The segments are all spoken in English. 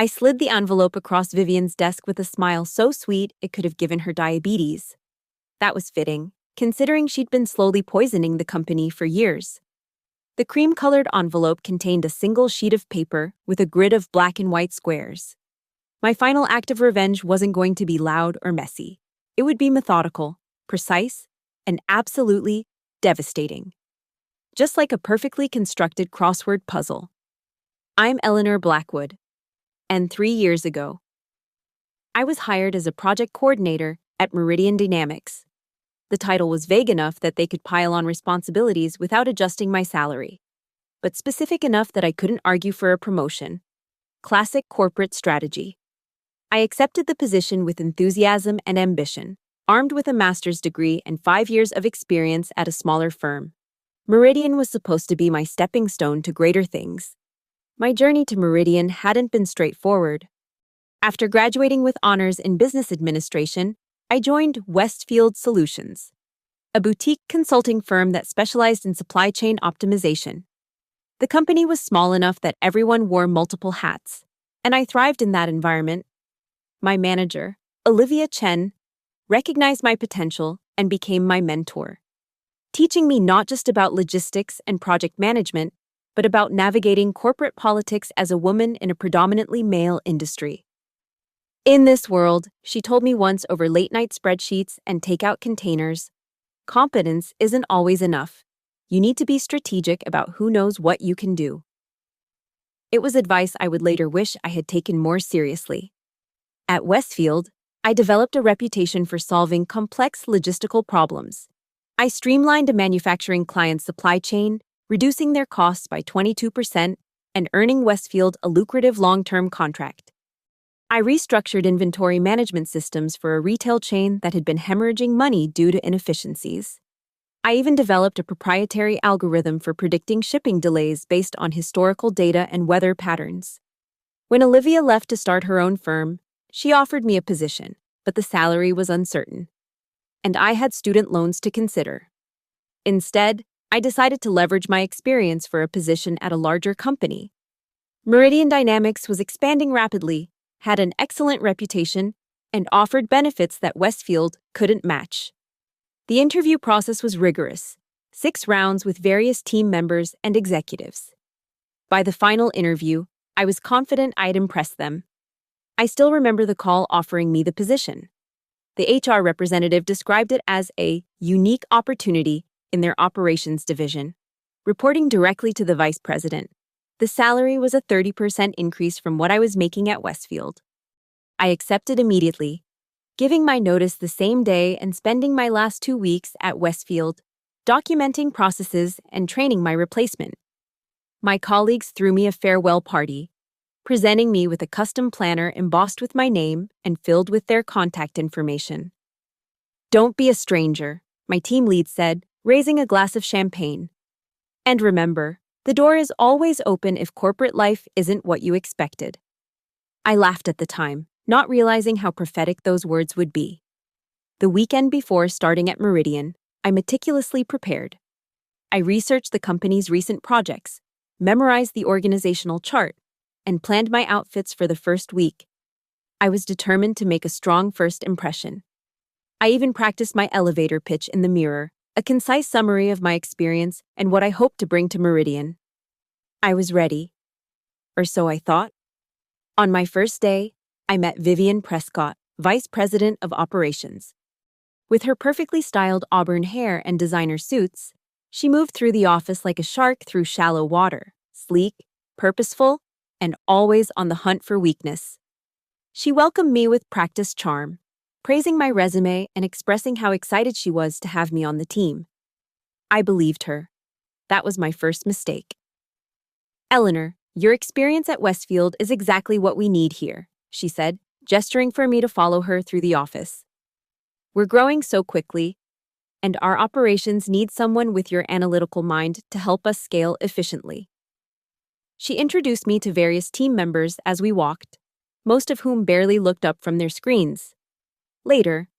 I slid the envelope across Vivian's desk with a smile so sweet it could have given her diabetes. That was fitting, considering she'd been slowly poisoning the company for years. The cream-colored envelope contained a single sheet of paper with a grid of black and white squares. My final act of revenge wasn't going to be loud or messy. It would be methodical, precise, and absolutely devastating. Just like a perfectly constructed crossword puzzle. I'm Eleanor Blackwood, and 3 years ago, I was hired as a project coordinator at Meridian Dynamics. The title was vague enough that they could pile on responsibilities without adjusting my salary, but specific enough that I couldn't argue for a promotion. Classic corporate strategy. I accepted the position with enthusiasm and ambition, armed with a master's degree and 5 years of experience at a smaller firm. Meridian was supposed to be my stepping stone to greater things. My journey to Meridian hadn't been straightforward. After graduating with honors in business administration, I joined Westfield Solutions, a boutique consulting firm that specialized in supply chain optimization. The company was small enough that everyone wore multiple hats, and I thrived in that environment. My manager, Olivia Chen, recognized my potential and became my mentor, teaching me not just about logistics and project management, but about navigating corporate politics as a woman in a predominantly male industry. In this world, she told me once over late-night spreadsheets and takeout containers, competence isn't always enough. You need to be strategic about who knows what you can do. It was advice I would later wish I had taken more seriously. At Westfield, I developed a reputation for solving complex logistical problems. I streamlined a manufacturing client's supply chain, reducing their costs by 22% and earning Westfield a lucrative long-term contract. I restructured inventory management systems for a retail chain that had been hemorrhaging money due to inefficiencies. I even developed a proprietary algorithm for predicting shipping delays based on historical data and weather patterns. When Olivia left to start her own firm, she offered me a position, but the salary was uncertain. And I had student loans to consider. Instead, I decided to leverage my experience for a position at a larger company. Meridian Dynamics was expanding rapidly, had an excellent reputation, and offered benefits that Westfield couldn't match. The interview process was rigorous, 6 rounds with various team members and executives. By the final interview, I was confident I'd impressed them. I still remember the call offering me the position. The HR representative described it as a unique opportunity in their operations division, reporting directly to the vice president. The salary was a 30% increase from what I was making at Westfield. I accepted immediately, giving my notice the same day and spending my last 2 weeks at Westfield, documenting processes and training my replacement. My colleagues threw me a farewell party, presenting me with a custom planner embossed with my name and filled with their contact information. "Don't be a stranger," my team lead said, raising a glass of champagne. "And remember, the door is always open if corporate life isn't what you expected." I laughed at the time, not realizing how prophetic those words would be. The weekend before starting at Meridian, I meticulously prepared. I researched the company's recent projects, memorized the organizational chart, and planned my outfits for the first week. I was determined to make a strong first impression. I even practiced my elevator pitch in the mirror, a concise summary of my experience and what I hoped to bring to Meridian. I was ready. Or so I thought. On my first day, I met Vivian Prescott, Vice President of Operations. With her perfectly styled auburn hair and designer suits, she moved through the office like a shark through shallow water, sleek, purposeful, and always on the hunt for weakness. She welcomed me with practiced charm, praising my resume and expressing how excited she was to have me on the team. I believed her. That was my first mistake. "Eleanor, your experience at Westfield is exactly what we need here," she said, gesturing for me to follow her through the office. "We're growing so quickly, and our operations need someone with your analytical mind to help us scale efficiently." She introduced me to various team members as we walked, most of whom barely looked up from their screens. Later,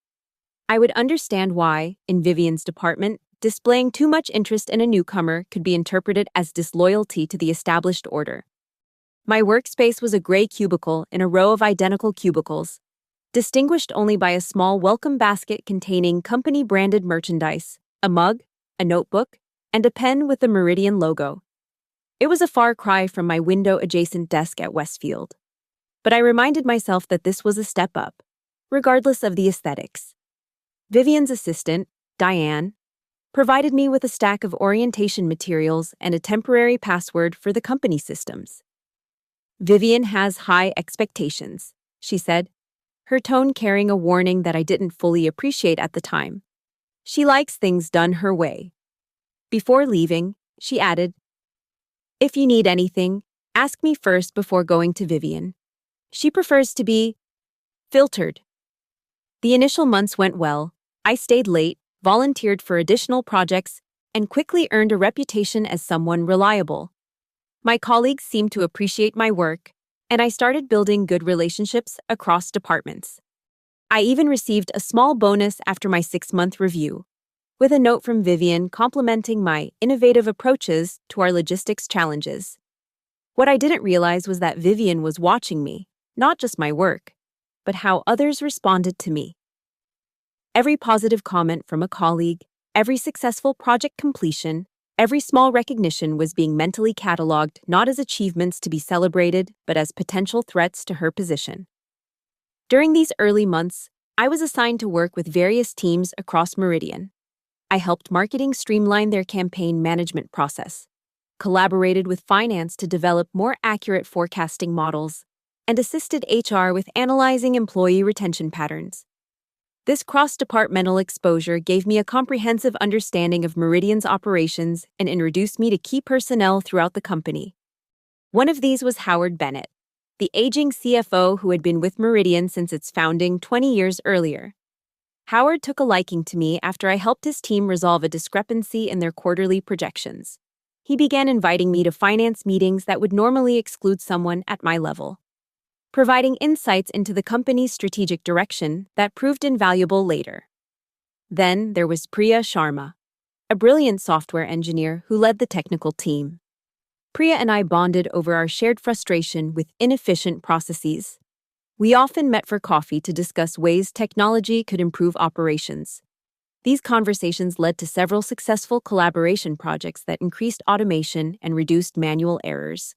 I would understand why, in Vivian's department, displaying too much interest in a newcomer could be interpreted as disloyalty to the established order. My workspace was a gray cubicle in a row of identical cubicles, distinguished only by a small welcome basket containing company-branded merchandise, a mug, a notebook, and a pen with the Meridian logo. It was a far cry from my window-adjacent desk at Westfield. But I reminded myself that this was a step up, regardless of the aesthetics. Vivian's assistant, Diane, provided me with a stack of orientation materials and a temporary password for the company systems. "Vivian has high expectations," she said, her tone carrying a warning that I didn't fully appreciate at the time. "She likes things done her way." Before leaving, she added, "If you need anything, ask me first before going to Vivian. She prefers to be filtered." The initial months went well. I stayed late, volunteered for additional projects, and quickly earned a reputation as someone reliable. My colleagues seemed to appreciate my work, and I started building good relationships across departments. I even received a small bonus after my 6-month review, with a note from Vivian complimenting my innovative approaches to our logistics challenges. What I didn't realize was that Vivian was watching me, not just my work, but how others responded to me. Every positive comment from a colleague, every successful project completion, every small recognition was being mentally cataloged not as achievements to be celebrated, but as potential threats to her position. During these early months, I was assigned to work with various teams across Meridian. I helped marketing streamline their campaign management process, collaborated with finance to develop more accurate forecasting models, and assisted HR with analyzing employee retention patterns. This cross-departmental exposure gave me a comprehensive understanding of Meridian's operations and introduced me to key personnel throughout the company. One of these was Howard Bennett, the aging CFO who had been with Meridian since its founding 20 years earlier. Howard took a liking to me after I helped his team resolve a discrepancy in their quarterly projections. He began inviting me to finance meetings that would normally exclude someone at my level, providing insights into the company's strategic direction that proved invaluable later. Then there was Priya Sharma, a brilliant software engineer who led the technical team. Priya and I bonded over our shared frustration with inefficient processes. We often met for coffee to discuss ways technology could improve operations. These conversations led to several successful collaboration projects that increased automation and reduced manual errors.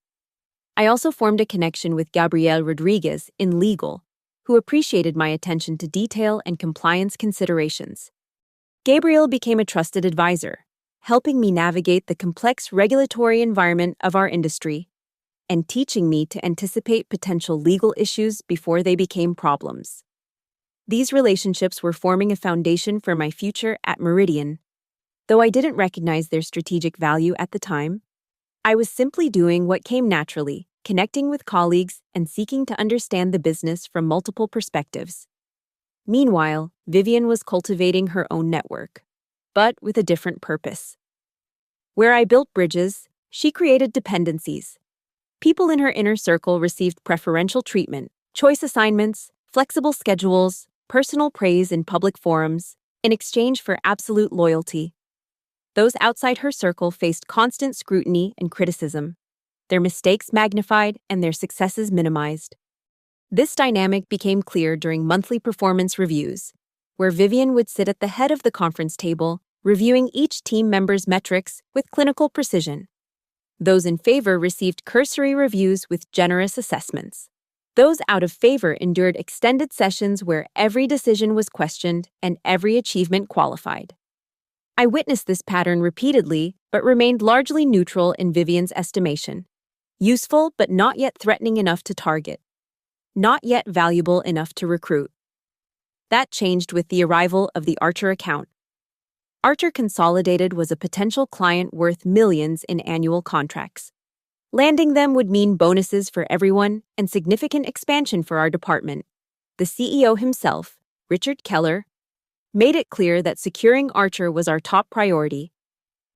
I also formed a connection with Gabriel Rodriguez in legal, who appreciated my attention to detail and compliance considerations. Gabriel became a trusted advisor, helping me navigate the complex regulatory environment of our industry and teaching me to anticipate potential legal issues before they became problems. These relationships were forming a foundation for my future at Meridian. Though I didn't recognize their strategic value at the time, I was simply doing what came naturally, connecting with colleagues and seeking to understand the business from multiple perspectives. Meanwhile, Vivian was cultivating her own network, but with a different purpose. Where I built bridges, she created dependencies. People in her inner circle received preferential treatment, choice assignments, flexible schedules, personal praise in public forums, in exchange for absolute loyalty. Those outside her circle faced constant scrutiny and criticism, their mistakes magnified and their successes minimized. This dynamic became clear during monthly performance reviews, where Vivian would sit at the head of the conference table, reviewing each team member's metrics with clinical precision. Those in favor received cursory reviews with generous assessments. Those out of favor endured extended sessions where every decision was questioned and every achievement qualified. I witnessed this pattern repeatedly, but remained largely neutral in Vivian's estimation. Useful, but not yet threatening enough to target. Not yet valuable enough to recruit. That changed with the arrival of the Archer account. Archer Consolidated was a potential client worth millions in annual contracts. Landing them would mean bonuses for everyone and significant expansion for our department. The CEO himself, Richard Keller, made it clear that securing Archer was our top priority,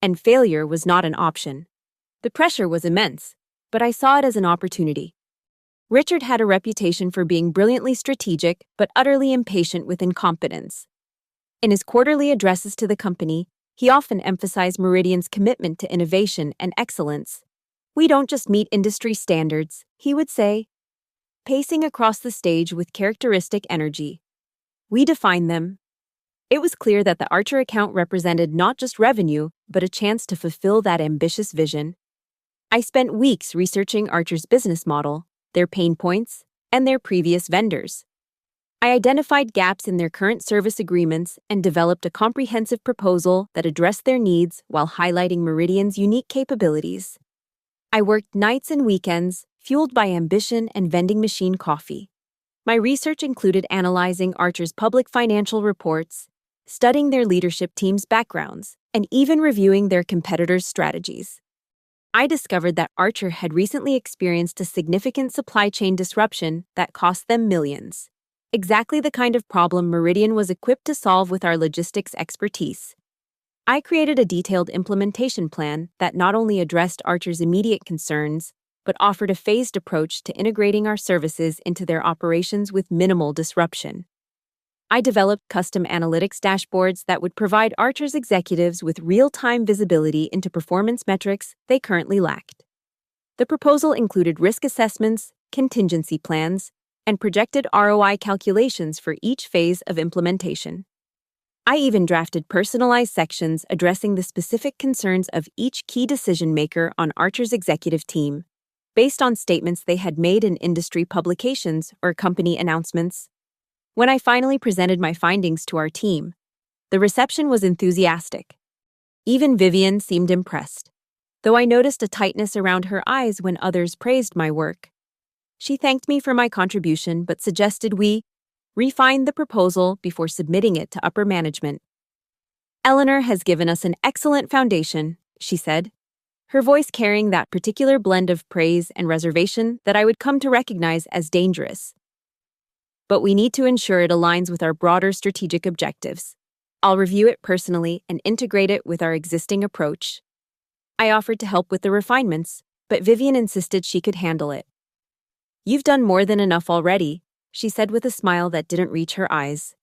and failure was not an option. The pressure was immense, but I saw it as an opportunity. Richard had a reputation for being brilliantly strategic but utterly impatient with incompetence. In his quarterly addresses to the company, he often emphasized Meridian's commitment to innovation and excellence. We don't just meet industry standards, he would say, pacing across the stage with characteristic energy. We define them. It was clear that the Archer account represented not just revenue, but a chance to fulfill that ambitious vision. I spent weeks researching Archer's business model, their pain points, and their previous vendors. I identified gaps in their current service agreements and developed a comprehensive proposal that addressed their needs while highlighting Meridian's unique capabilities. I worked nights and weekends, fueled by ambition and vending machine coffee. My research included analyzing Archer's public financial reports, studying their leadership team's backgrounds, and even reviewing their competitors' strategies. I discovered that Archer had recently experienced a significant supply chain disruption that cost them millions. Exactly the kind of problem Meridian was equipped to solve with our logistics expertise. I created a detailed implementation plan that not only addressed Archer's immediate concerns, but offered a phased approach to integrating our services into their operations with minimal disruption. I developed custom analytics dashboards that would provide Archer's executives with real-time visibility into performance metrics they currently lacked. The proposal included risk assessments, contingency plans, and projected ROI calculations for each phase of implementation. I even drafted personalized sections addressing the specific concerns of each key decision-maker on Archer's executive team, based on statements they had made in industry publications or company announcements. When I finally presented my findings to our team, the reception was enthusiastic. Even Vivian seemed impressed, though I noticed a tightness around her eyes when others praised my work. She thanked me for my contribution but suggested we refine the proposal before submitting it to upper management. Eleanor has given us an excellent foundation, she said, her voice carrying that particular blend of praise and reservation that I would come to recognize as dangerous. But we need to ensure it aligns with our broader strategic objectives. I'll review it personally and integrate it with our existing approach. I offered to help with the refinements, but Vivian insisted she could handle it. You've done more than enough already, she said with a smile that didn't reach her eyes.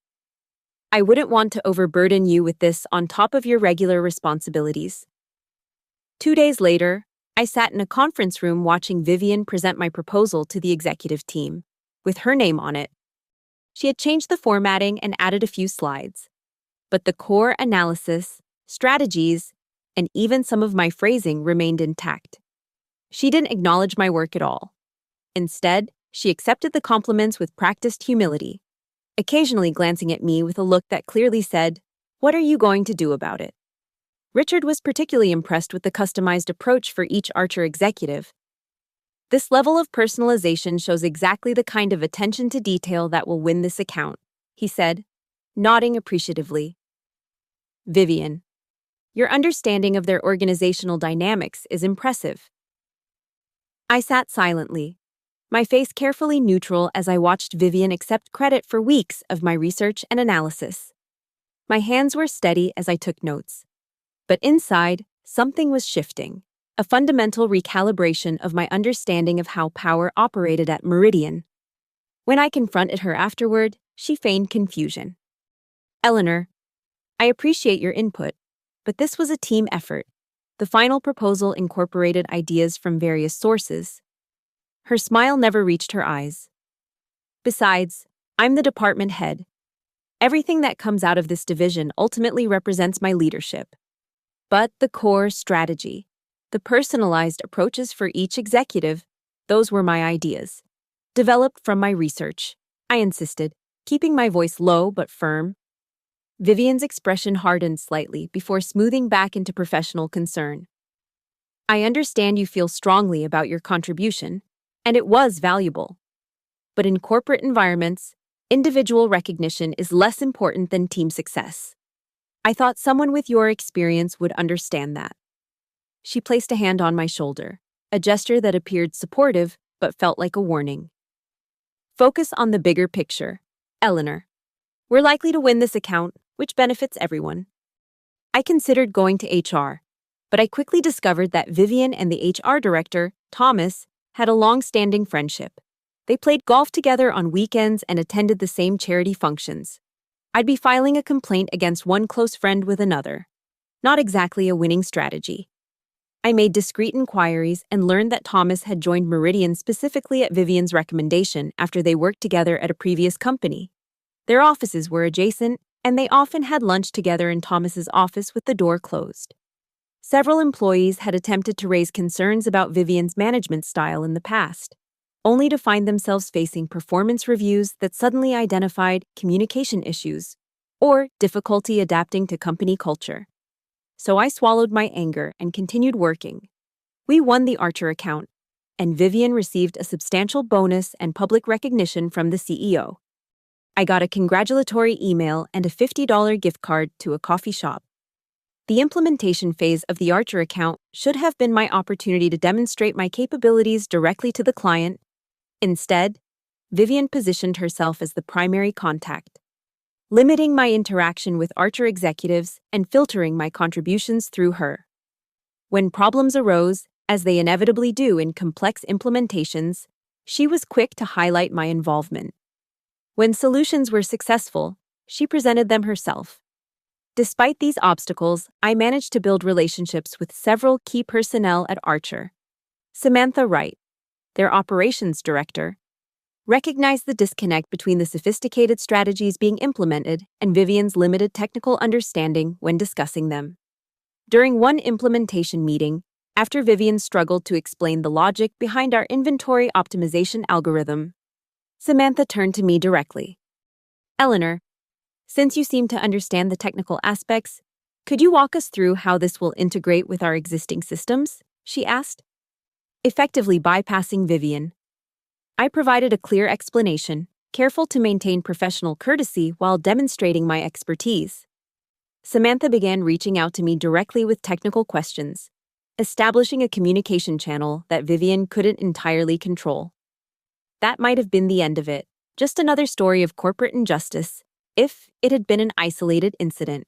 I wouldn't want to overburden you with this on top of your regular responsibilities. 2 days later, I sat in a conference room watching Vivian present my proposal to the executive team, with her name on it. She had changed the formatting and added a few slides, but the core analysis, strategies, and even some of my phrasing remained intact. She didn't acknowledge my work at all. Instead, she accepted the compliments with practiced humility, occasionally glancing at me with a look that clearly said, "What are you going to do about it?" Richard was particularly impressed with the customized approach for each Archer executive. This level of personalization shows exactly the kind of attention to detail that will win this account, he said, nodding appreciatively. Vivian, your understanding of their organizational dynamics is impressive. I sat silently, my face carefully neutral as I watched Vivian accept credit for weeks of my research and analysis. My hands were steady as I took notes. But inside, something was shifting. A fundamental recalibration of my understanding of how power operated at Meridian. When I confronted her afterward, she feigned confusion. Eleanor, I appreciate your input, but this was a team effort. The final proposal incorporated ideas from various sources. Her smile never reached her eyes. Besides, I'm the department head. Everything that comes out of this division ultimately represents my leadership. But the core strategy, the personalized approaches for each executive, those were my ideas. Developed from my research, I insisted, keeping my voice low but firm. Vivian's expression hardened slightly before smoothing back into professional concern. I understand you feel strongly about your contribution, and it was valuable. But in corporate environments, individual recognition is less important than team success. I thought someone with your experience would understand that. She placed a hand on my shoulder, a gesture that appeared supportive but felt like a warning. Focus on the bigger picture, Eleanor. We're likely to win this account, which benefits everyone. I considered going to HR, but I quickly discovered that Vivian and the HR director, Thomas, had a long-standing friendship. They played golf together on weekends and attended the same charity functions. I'd be filing a complaint against one close friend with another. Not exactly a winning strategy. I made discreet inquiries and learned that Thomas had joined Meridian specifically at Vivian's recommendation after they worked together at a previous company. Their offices were adjacent, and they often had lunch together in Thomas's office with the door closed. Several employees had attempted to raise concerns about Vivian's management style in the past, only to find themselves facing performance reviews that suddenly identified communication issues or difficulty adapting to company culture. So I swallowed my anger and continued working. We won the Archer account, and Vivian received a substantial bonus and public recognition from the CEO. I got a congratulatory email and a $50 gift card to a coffee shop. The implementation phase of the Archer account should have been my opportunity to demonstrate my capabilities directly to the client. Instead, Vivian positioned herself as the primary contact, limiting my interaction with Archer executives and filtering my contributions through her. When problems arose, as they inevitably do in complex implementations, she was quick to highlight my involvement. When solutions were successful, she presented them herself. Despite these obstacles, I managed to build relationships with several key personnel at Archer. Samantha Wright, their operations director, recognized the disconnect between the sophisticated strategies being implemented and Vivian's limited technical understanding when discussing them. During one implementation meeting, after Vivian struggled to explain the logic behind our inventory optimization algorithm, Samantha turned to me directly. "Eleanor, since you seem to understand the technical aspects, could you walk us through how this will integrate with our existing systems?" she asked. Effectively bypassing Vivian, I provided a clear explanation, careful to maintain professional courtesy while demonstrating my expertise. Samantha began reaching out to me directly with technical questions, establishing a communication channel that Vivian couldn't entirely control. That might have been the end of it, just another story of corporate injustice, if it had been an isolated incident.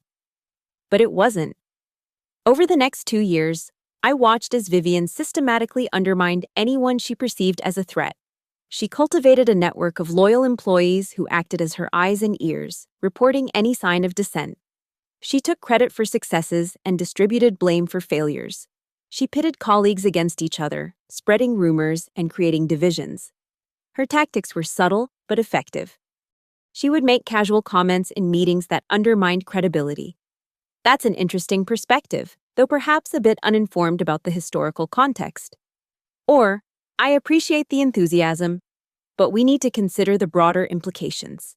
But it wasn't. Over the next 2 years, I watched as Vivian systematically undermined anyone she perceived as a threat. She cultivated a network of loyal employees who acted as her eyes and ears, reporting any sign of dissent. She took credit for successes and distributed blame for failures. She pitted colleagues against each other, spreading rumors and creating divisions. Her tactics were subtle but effective. She would make casual comments in meetings that undermined credibility. That's an interesting perspective, though perhaps a bit uninformed about the historical context. Or, "I appreciate the enthusiasm, but we need to consider the broader implications."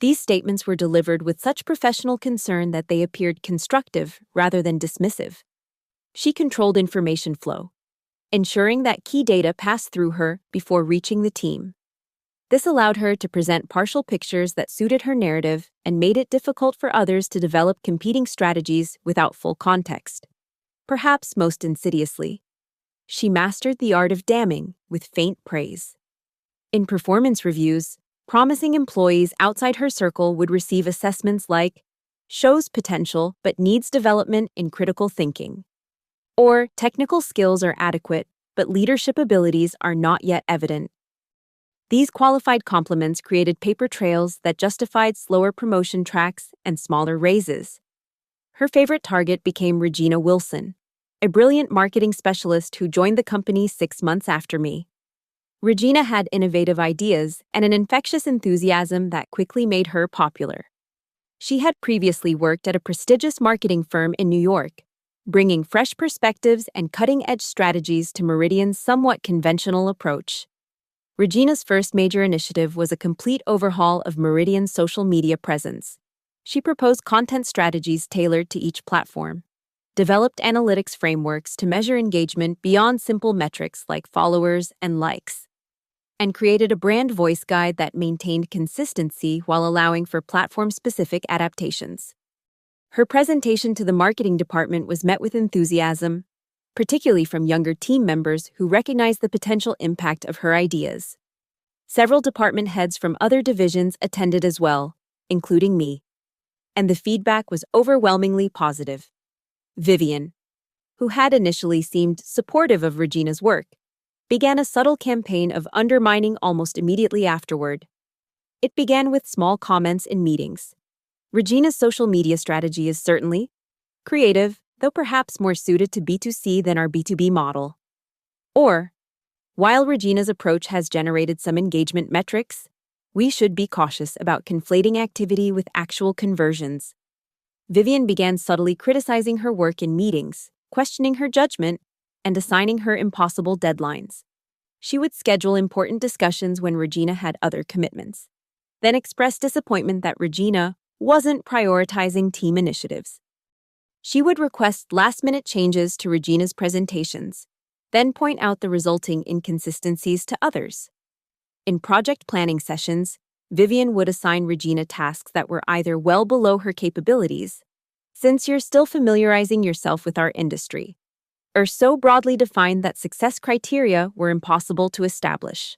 These statements were delivered with such professional concern that they appeared constructive rather than dismissive. She controlled information flow, ensuring that key data passed through her before reaching the team. This allowed her to present partial pictures that suited her narrative and made it difficult for others to develop competing strategies without full context. Perhaps most insidiously, she mastered the art of damning with faint praise. In performance reviews, promising employees outside her circle would receive assessments like, "shows potential but needs development in critical thinking," or "technical skills are adequate but leadership abilities are not yet evident." These qualified compliments created paper trails that justified slower promotion tracks and smaller raises. Her favorite target became Regina Wilson, a brilliant marketing specialist who joined the company 6 months after me. Regina had innovative ideas and an infectious enthusiasm that quickly made her popular. She had previously worked at a prestigious marketing firm in New York, bringing fresh perspectives and cutting-edge strategies to Meridian's somewhat conventional approach. Regina's first major initiative was a complete overhaul of Meridian's social media presence. She proposed content strategies tailored to each platform, developed analytics frameworks to measure engagement beyond simple metrics like followers and likes, and created a brand voice guide that maintained consistency while allowing for platform-specific adaptations. Her presentation to the marketing department was met with enthusiasm, particularly from younger team members who recognized the potential impact of her ideas. Several department heads from other divisions attended as well, including me, and the feedback was overwhelmingly positive. Vivian, who had initially seemed supportive of Regina's work, began a subtle campaign of undermining almost immediately afterward. It began with small comments in meetings. "Regina's social media strategy is certainly creative, though perhaps more suited to B2C than our B2B model. Or, while Regina's approach has generated some engagement metrics, we should be cautious about conflating activity with actual conversions. Vivian began subtly criticizing her work in meetings, questioning her judgment, and assigning her impossible deadlines. She would schedule important discussions when Regina had other commitments, then express disappointment that Regina wasn't prioritizing team initiatives. She would request last-minute changes to Regina's presentations, then point out the resulting inconsistencies to others. In project planning sessions, Vivian would assign Regina tasks that were either well below her capabilities, since you're still familiarizing yourself with our industry, or so broadly defined that success criteria were impossible to establish.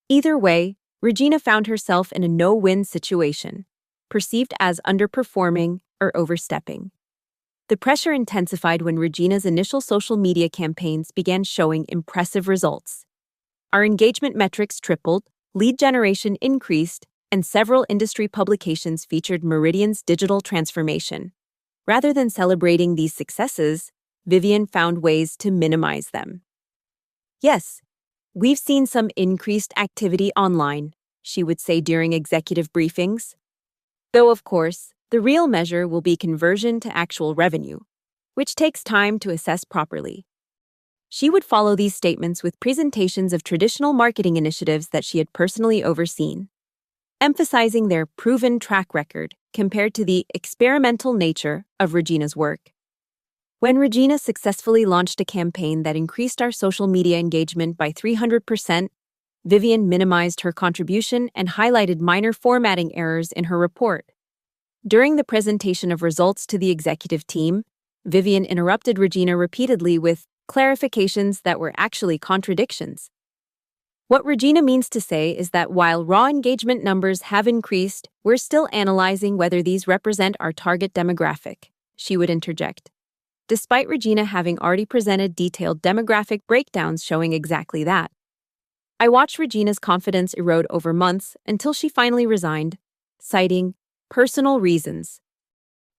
Either way, Regina found herself in a no-win situation, perceived as underperforming or overstepping. The pressure intensified when Regina's initial social media campaigns began showing impressive results. Our engagement metrics tripled, lead generation increased, and several industry publications featured Meridian's digital transformation. Rather than celebrating these successes, Vivian found ways to minimize them. Yes, we've seen some increased activity online, she would say during executive briefings. Though, of course, the real measure will be conversion to actual revenue, which takes time to assess properly. She would follow these statements with presentations of traditional marketing initiatives that she had personally overseen, emphasizing their proven track record compared to the experimental nature of Regina's work. When Regina successfully launched a campaign that increased our social media engagement by 300%, Vivian minimized her contribution and highlighted minor formatting errors in her report. During the presentation of results to the executive team, Vivian interrupted Regina repeatedly with clarifications that were actually contradictions. What Regina means to say is that while raw engagement numbers have increased, we're still analyzing whether these represent our target demographic, she would interject, despite Regina having already presented detailed demographic breakdowns showing exactly that. I watched Regina's confidence erode over months until she finally resigned, citing personal reasons.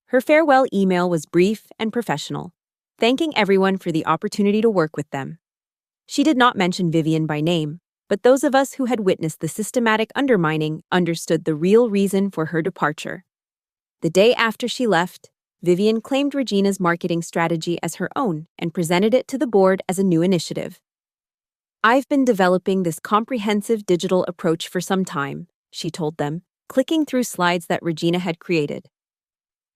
Her farewell email was brief and professional, thanking everyone for the opportunity to work with them. She did not mention Vivian by name, but those of us who had witnessed the systematic undermining understood the real reason for her departure. The day after she left, Vivian claimed Regina's marketing strategy as her own and presented it to the board as a new initiative. "I've been developing this comprehensive digital approach for some time," she told them, clicking through slides that Regina had created.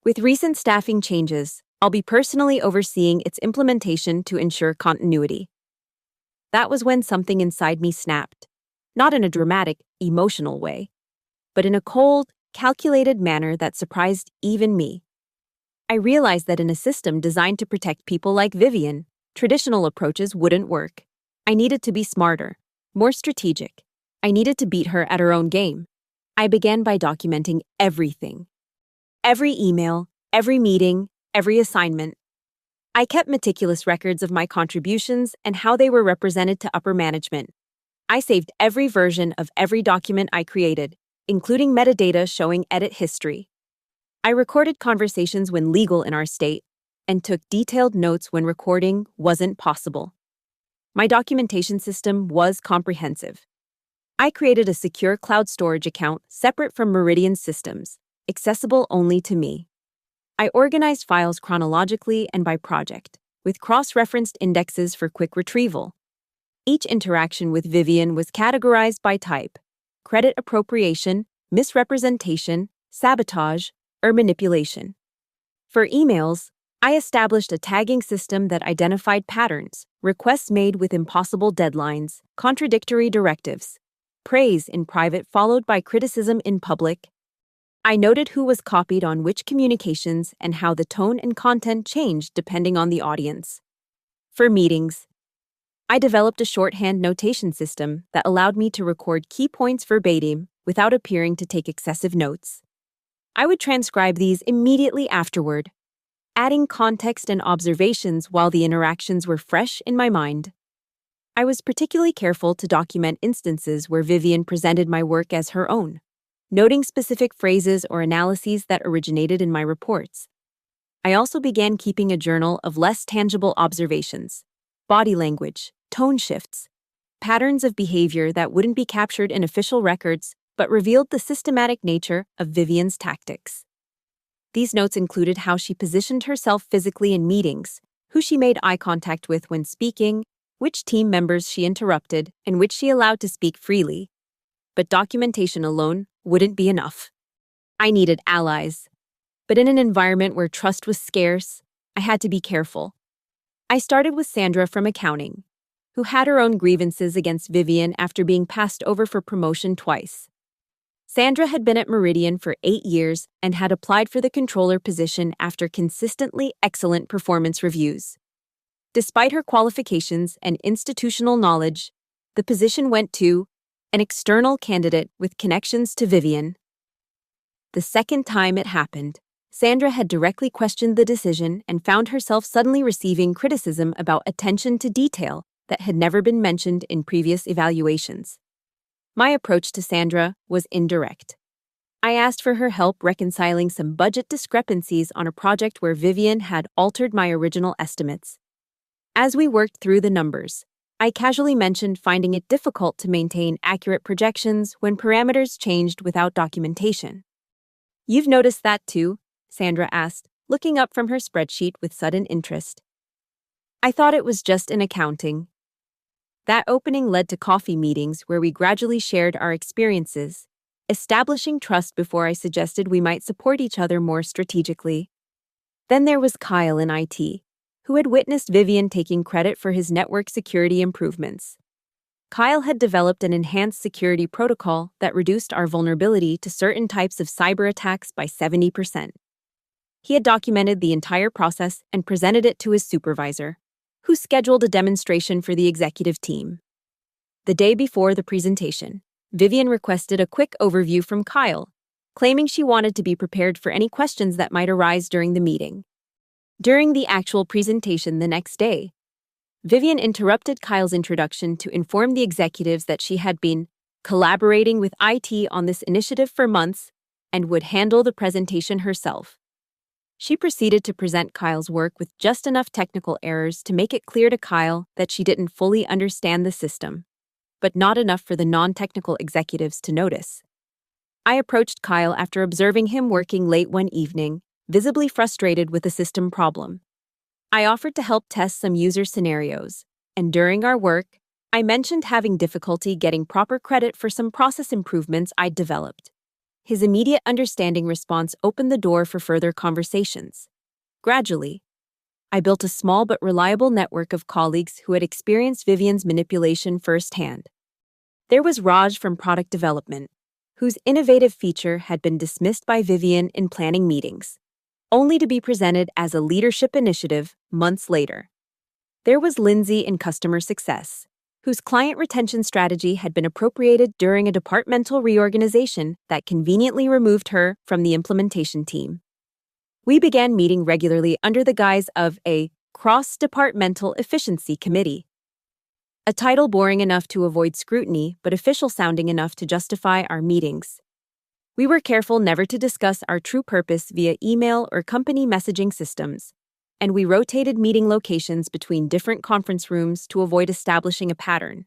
"With recent staffing changes, I'll be personally overseeing its implementation to ensure continuity." That was when something inside me snapped, not in a dramatic, emotional way, but in a cold, calculated manner that surprised even me. I realized that in a system designed to protect people like Vivian, traditional approaches wouldn't work. I needed to be smarter, more strategic. I needed to beat her at her own game. I began by documenting everything. Every email, every meeting, every assignment. I kept meticulous records of my contributions and how they were represented to upper management. I saved every version of every document I created, including metadata showing edit history. I recorded conversations when legal in our state and took detailed notes when recording wasn't possible. My documentation system was comprehensive. I created a secure cloud storage account separate from Meridian's systems, accessible only to me. I organized files chronologically and by project, with cross-referenced indexes for quick retrieval. Each interaction with Vivian was categorized by type: credit appropriation, misrepresentation, sabotage, or manipulation. For emails, I established a tagging system that identified patterns, requests made with impossible deadlines, contradictory directives, praise in private followed by criticism in public. I noted who was copied on which communications and how the tone and content changed depending on the audience. For meetings, I developed a shorthand notation system that allowed me to record key points verbatim without appearing to take excessive notes. I would transcribe these immediately afterward, adding context and observations while the interactions were fresh in my mind. I was particularly careful to document instances where Vivian presented my work as her own, noting specific phrases or analyses that originated in my reports. I also began keeping a journal of less tangible observations, body language, tone shifts, patterns of behavior that wouldn't be captured in official records but revealed the systematic nature of Vivian's tactics. These notes included how she positioned herself physically in meetings, who she made eye contact with when speaking, which team members she interrupted, and which she allowed to speak freely. But documentation alone wouldn't be enough. I needed allies. But in an environment where trust was scarce, I had to be careful. I started with Sandra from accounting, who had her own grievances against Vivian after being passed over for promotion twice. Sandra had been at Meridian for 8 years and had applied for the controller position after consistently excellent performance reviews. Despite her qualifications and institutional knowledge, the position went to an external candidate with connections to Vivian. The second time it happened, Sandra had directly questioned the decision and found herself suddenly receiving criticism about attention to detail that had never been mentioned in previous evaluations. My approach to Sandra was indirect. I asked for her help reconciling some budget discrepancies on a project where Vivian had altered my original estimates. As we worked through the numbers, I casually mentioned finding it difficult to maintain accurate projections when parameters changed without documentation. "You've noticed that too?" Sandra asked, looking up from her spreadsheet with sudden interest. I thought it was just in accounting. That opening led to coffee meetings where we gradually shared our experiences, establishing trust before I suggested we might support each other more strategically. Then there was Kyle in IT, who had witnessed Vivian taking credit for his network security improvements. Kyle had developed an enhanced security protocol that reduced our vulnerability to certain types of cyber attacks by 70%. He had documented the entire process and presented it to his supervisor, who scheduled a demonstration for the executive team. The day before the presentation, Vivian requested a quick overview from Kyle, claiming she wanted to be prepared for any questions that might arise during the meeting. During the actual presentation the next day, Vivian interrupted Kyle's introduction to inform the executives that she had been collaborating with IT on this initiative for months and would handle the presentation herself. She proceeded to present Kyle's work with just enough technical errors to make it clear to Kyle that she didn't fully understand the system, but not enough for the non-technical executives to notice. I approached Kyle after observing him working late one evening, visibly frustrated with a system problem. I offered to help test some user scenarios, and during our work, I mentioned having difficulty getting proper credit for some process improvements I'd developed. His immediate understanding response opened the door for further conversations. Gradually, I built a small but reliable network of colleagues who had experienced Vivian's manipulation firsthand. There was Raj from product development, whose innovative feature had been dismissed by Vivian in planning meetings, only to be presented as a leadership initiative months later. There was Lindsay in customer success, whose client retention strategy had been appropriated during a departmental reorganization that conveniently removed her from the implementation team. We began meeting regularly under the guise of a cross-departmental efficiency committee, a title boring enough to avoid scrutiny but official-sounding enough to justify our meetings. We were careful never to discuss our true purpose via email or company messaging systems, and we rotated meeting locations between different conference rooms to avoid establishing a pattern.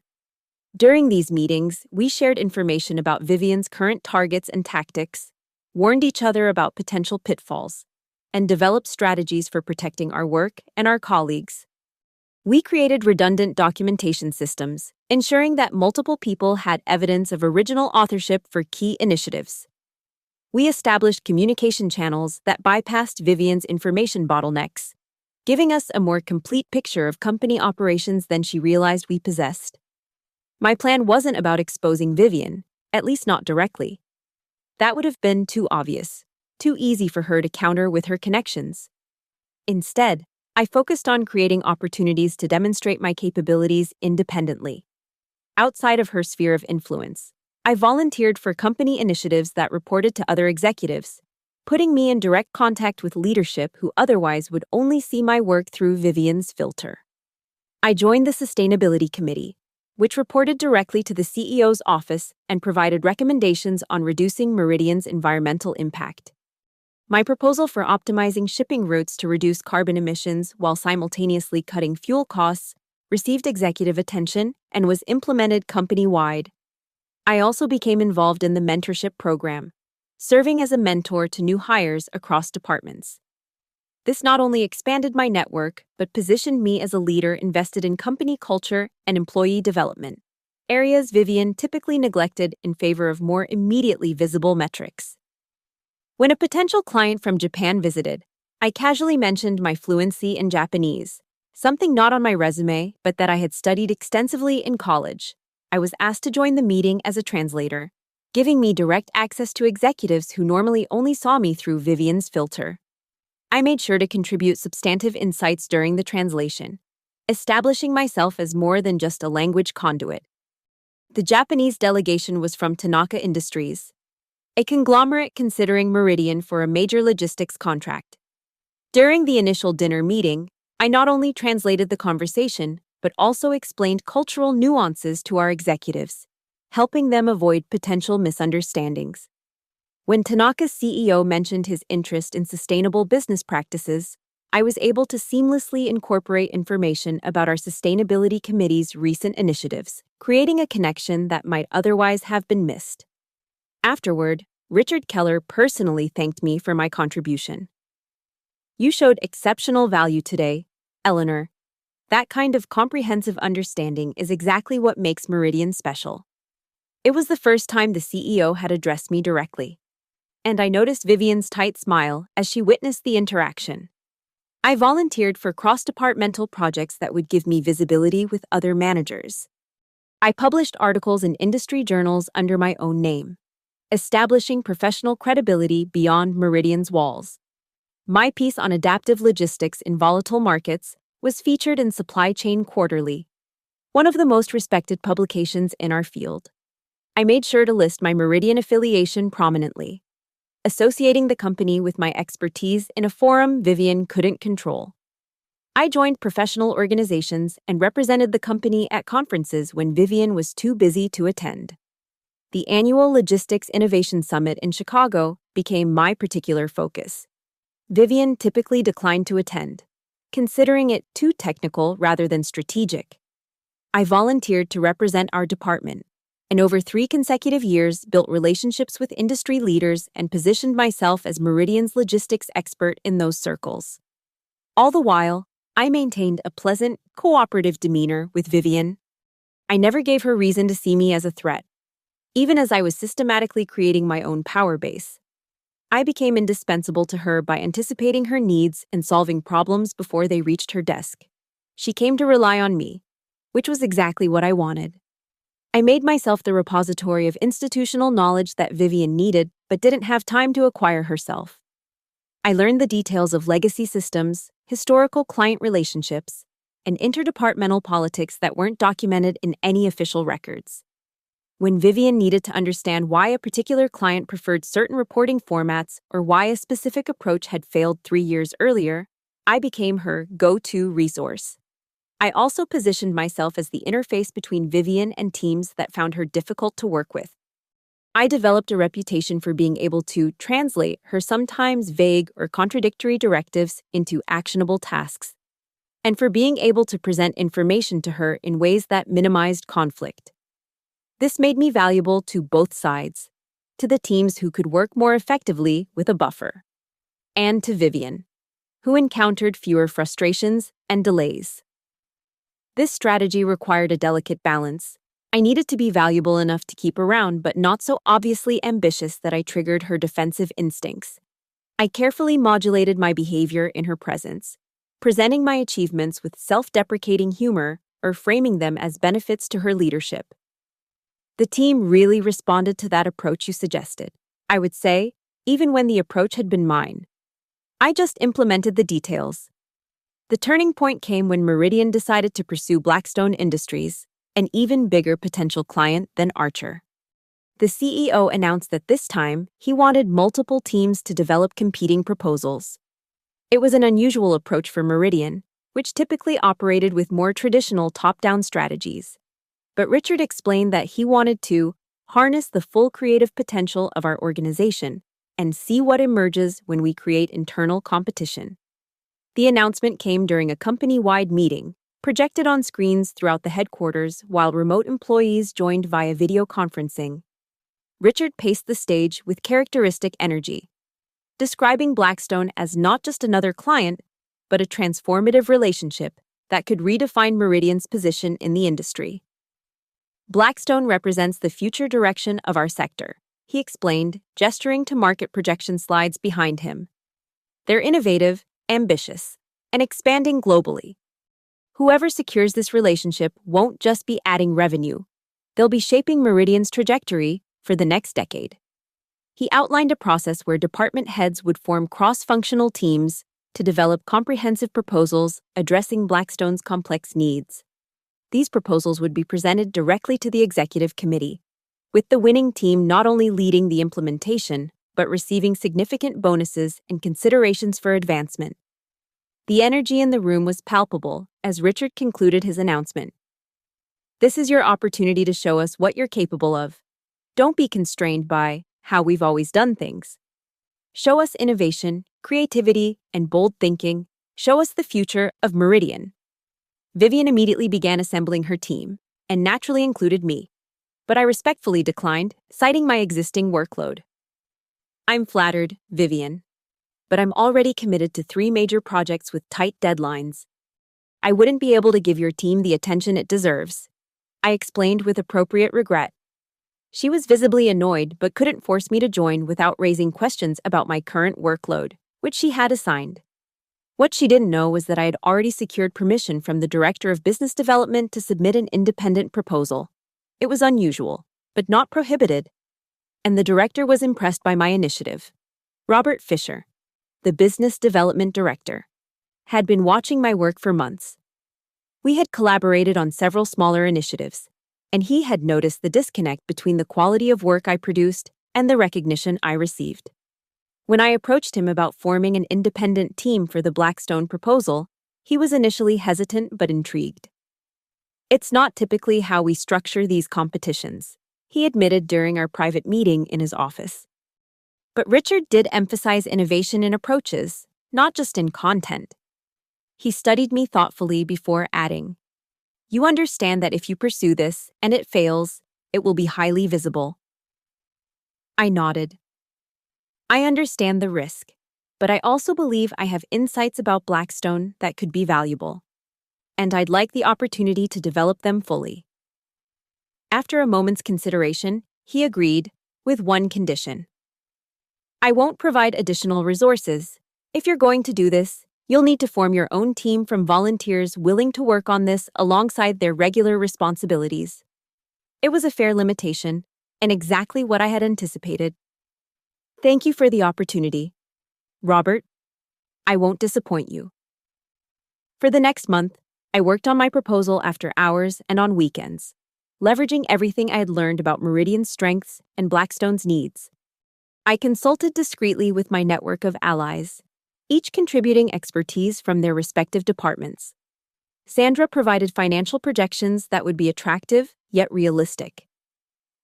During these meetings, we shared information about Vivian's current targets and tactics, warned each other about potential pitfalls, and developed strategies for protecting our work and our colleagues. We created redundant documentation systems, ensuring that multiple people had evidence of original authorship for key initiatives. We established communication channels that bypassed Vivian's information bottlenecks, giving us a more complete picture of company operations than she realized we possessed. My plan wasn't about exposing Vivian, at least not directly. That would have been too obvious, too easy for her to counter with her connections. Instead, I focused on creating opportunities to demonstrate my capabilities independently. Outside of her sphere of influence, I volunteered for company initiatives that reported to other executives, putting me in direct contact with leadership who otherwise would only see my work through Vivian's filter. I joined the Sustainability Committee, which reported directly to the CEO's office and provided recommendations on reducing Meridian's environmental impact. My proposal for optimizing shipping routes to reduce carbon emissions while simultaneously cutting fuel costs received executive attention and was implemented company-wide. I also became involved in the mentorship program, serving as a mentor to new hires across departments. This not only expanded my network, but positioned me as a leader invested in company culture and employee development, areas Vivian typically neglected in favor of more immediately visible metrics. When a potential client from Japan visited, I casually mentioned my fluency in Japanese, something not on my resume but that I had studied extensively in college. I was asked to join the meeting as a translator, giving me direct access to executives who normally only saw me through Vivian's filter. I made sure to contribute substantive insights during the translation, establishing myself as more than just a language conduit. The Japanese delegation was from Tanaka Industries, a conglomerate considering Meridian for a major logistics contract. During the initial dinner meeting, I not only translated the conversation, but also explained cultural nuances to our executives, helping them avoid potential misunderstandings. When Tanaka's CEO mentioned his interest in sustainable business practices, I was able to seamlessly incorporate information about our Sustainability Committee's recent initiatives, creating a connection that might otherwise have been missed. Afterward, Richard Keller personally thanked me for my contribution. "You showed exceptional value today, Eleanor. That kind of comprehensive understanding is exactly what makes Meridian special." It was the first time the CEO had addressed me directly, and I noticed Vivian's tight smile as she witnessed the interaction. I volunteered for cross-departmental projects that would give me visibility with other managers. I published articles in industry journals under my own name, establishing professional credibility beyond Meridian's walls. My piece on adaptive logistics in volatile markets was featured in Supply Chain Quarterly, one of the most respected publications in our field. I made sure to list my Meridian affiliation prominently, associating the company with my expertise in a forum Vivian couldn't control. I joined professional organizations and represented the company at conferences when Vivian was too busy to attend. The annual Logistics Innovation Summit in Chicago became my particular focus. Vivian typically declined to attend, considering it too technical rather than strategic. I volunteered to represent our department, and over 3 consecutive years built relationships with industry leaders and positioned myself as Meridian's logistics expert in those circles. All the while, I maintained a pleasant, cooperative demeanor with Vivian. I never gave her reason to see me as a threat. Even as I was systematically creating my own power base, I became indispensable to her by anticipating her needs and solving problems before they reached her desk. She came to rely on me, which was exactly what I wanted. I made myself the repository of institutional knowledge that Vivian needed but didn't have time to acquire herself. I learned the details of legacy systems, historical client relationships, and interdepartmental politics that weren't documented in any official records. When Vivian needed to understand why a particular client preferred certain reporting formats or why a specific approach had failed 3 years earlier, I became her go-to resource. I also positioned myself as the interface between Vivian and teams that found her difficult to work with. I developed a reputation for being able to translate her sometimes vague or contradictory directives into actionable tasks, and for being able to present information to her in ways that minimized conflict. This made me valuable to both sides, to the teams who could work more effectively with a buffer, and to Vivian, who encountered fewer frustrations and delays. This strategy required a delicate balance. I needed to be valuable enough to keep around, but not so obviously ambitious that I triggered her defensive instincts. I carefully modulated my behavior in her presence, presenting my achievements with self-deprecating humor or framing them as benefits to her leadership. The team really responded to that approach you suggested, I would say, even when the approach had been mine. I just implemented the details. The turning point came when Meridian decided to pursue Blackstone Industries, an even bigger potential client than Archer. The CEO announced that this time he wanted multiple teams to develop competing proposals. It was an unusual approach for Meridian, which typically operated with more traditional top-down strategies. But Richard explained that he wanted to harness the full creative potential of our organization and see what emerges when we create internal competition. The announcement came during a company-wide meeting, projected on screens throughout the headquarters while remote employees joined via video conferencing. Richard paced the stage with characteristic energy, describing Blackstone as not just another client, but a transformative relationship that could redefine Meridian's position in the industry. Blackstone represents the future direction of our sector, he explained, gesturing to market projection slides behind him. They're innovative, ambitious, and expanding globally. Whoever secures this relationship won't just be adding revenue, they'll be shaping Meridian's trajectory for the next decade. He outlined a process where department heads would form cross-functional teams to develop comprehensive proposals addressing Blackstone's complex needs. These proposals would be presented directly to the executive committee, with the winning team not only leading the implementation, but receiving significant bonuses and considerations for advancement. The energy in the room was palpable as Richard concluded his announcement. This is your opportunity to show us what you're capable of. Don't be constrained by how we've always done things. Show us innovation, creativity, and bold thinking. Show us the future of Meridian. Vivian immediately began assembling her team, and naturally included me. But I respectfully declined, citing my existing workload. I'm flattered, Vivian. But I'm already committed to 3 major projects with tight deadlines. I wouldn't be able to give your team the attention it deserves, I explained with appropriate regret. She was visibly annoyed but couldn't force me to join without raising questions about my current workload, which she had assigned. What she didn't know was that I had already secured permission from the Director of Business Development to submit an independent proposal. It was unusual, but not prohibited, and the director was impressed by my initiative. Robert Fisher, the Business Development Director, had been watching my work for months. We had collaborated on several smaller initiatives, and he had noticed the disconnect between the quality of work I produced and the recognition I received. When I approached him about forming an independent team for the Blackstone proposal, he was initially hesitant but intrigued. It's not typically how we structure these competitions, he admitted during our private meeting in his office. But Richard did emphasize innovation in approaches, not just in content. He studied me thoughtfully before adding, "You understand that if you pursue this and it fails, it will be highly visible." I nodded. I understand the risk, but I also believe I have insights about Blackstone that could be valuable, and I'd like the opportunity to develop them fully. After a moment's consideration, he agreed, with one condition. I won't provide additional resources. If you're going to do this, you'll need to form your own team from volunteers willing to work on this alongside their regular responsibilities. It was a fair limitation, and exactly what I had anticipated. Thank you for the opportunity, Robert. I won't disappoint you. For the next month, I worked on my proposal after hours and on weekends, leveraging everything I had learned about Meridian's strengths and Blackstone's needs. I consulted discreetly with my network of allies, each contributing expertise from their respective departments. Sandra provided financial projections that would be attractive yet realistic.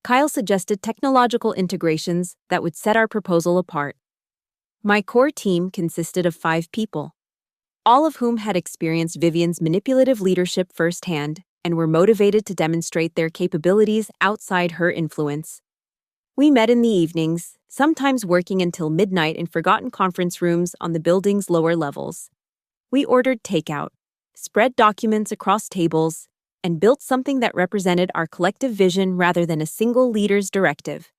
Kyle suggested technological integrations that would set our proposal apart. My core team consisted of 5 people, all of whom had experienced Vivian's manipulative leadership firsthand and were motivated to demonstrate their capabilities outside her influence. We met in the evenings, sometimes working until midnight in forgotten conference rooms on the building's lower levels. We ordered takeout, spread documents across tables, and built something that represented our collective vision rather than a single leader's directive.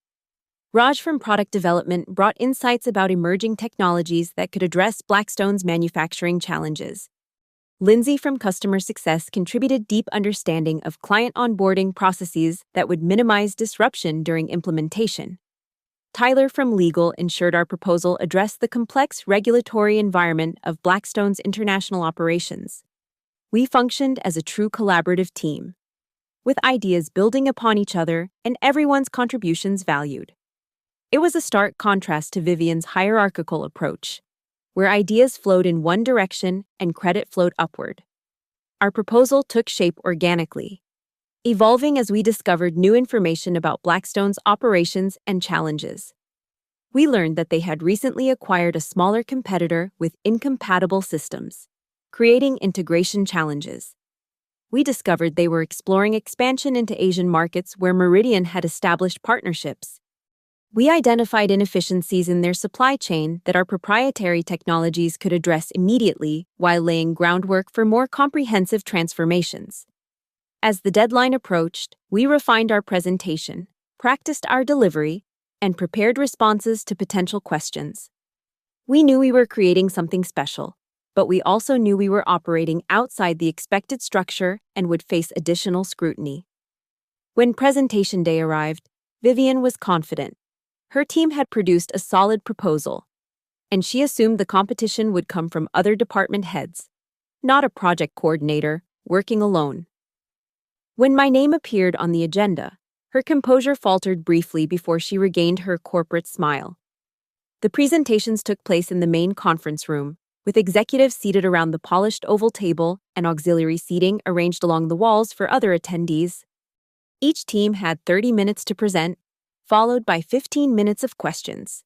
Raj from product development brought insights about emerging technologies that could address Blackstone's manufacturing challenges. Lindsay from customer success contributed deep understanding of client onboarding processes that would minimize disruption during implementation. Tyler from legal ensured our proposal addressed the complex regulatory environment of Blackstone's international operations. We functioned as a true collaborative team, with ideas building upon each other and everyone's contributions valued. It was a stark contrast to Vivian's hierarchical approach, where ideas flowed in one direction and credit flowed upward. Our proposal took shape organically, evolving as we discovered new information about Blackstone's operations and challenges. We learned that they had recently acquired a smaller competitor with incompatible systems, creating integration challenges. We discovered they were exploring expansion into Asian markets where Meridian had established partnerships. We identified inefficiencies in their supply chain that our proprietary technologies could address immediately while laying groundwork for more comprehensive transformations. As the deadline approached, we refined our presentation, practiced our delivery, and prepared responses to potential questions. We knew we were creating something special, but we also knew we were operating outside the expected structure and would face additional scrutiny. When presentation day arrived, Vivian was confident. Her team had produced a solid proposal, and she assumed the competition would come from other department heads, not a project coordinator working alone. When my name appeared on the agenda, her composure faltered briefly before she regained her corporate smile. The presentations took place in the main conference room, with executives seated around the polished oval table and auxiliary seating arranged along the walls for other attendees. Each team had 30 minutes to present, followed by 15 minutes of questions.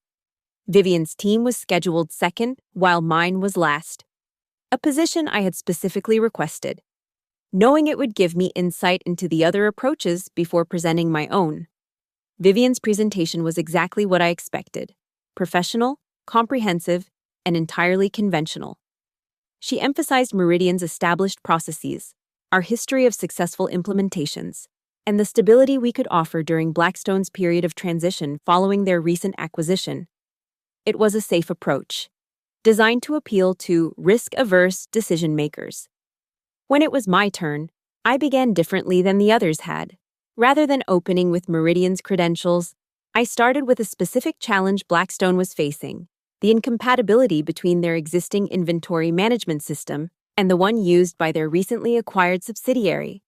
Vivian's team was scheduled second, while mine was last, a position I had specifically requested, knowing it would give me insight into the other approaches before presenting my own. Vivian's presentation was exactly what I expected: professional, comprehensive, and entirely conventional. She emphasized Meridian's established processes, our history of successful implementations, and the stability we could offer during Blackstone's period of transition following their recent acquisition. It was a safe approach, designed to appeal to risk-averse decision-makers. When it was my turn, I began differently than the others had. Rather than opening with Meridian's credentials, I started with a specific challenge Blackstone was facing: the incompatibility between their existing inventory management system and the one used by their recently acquired subsidiary.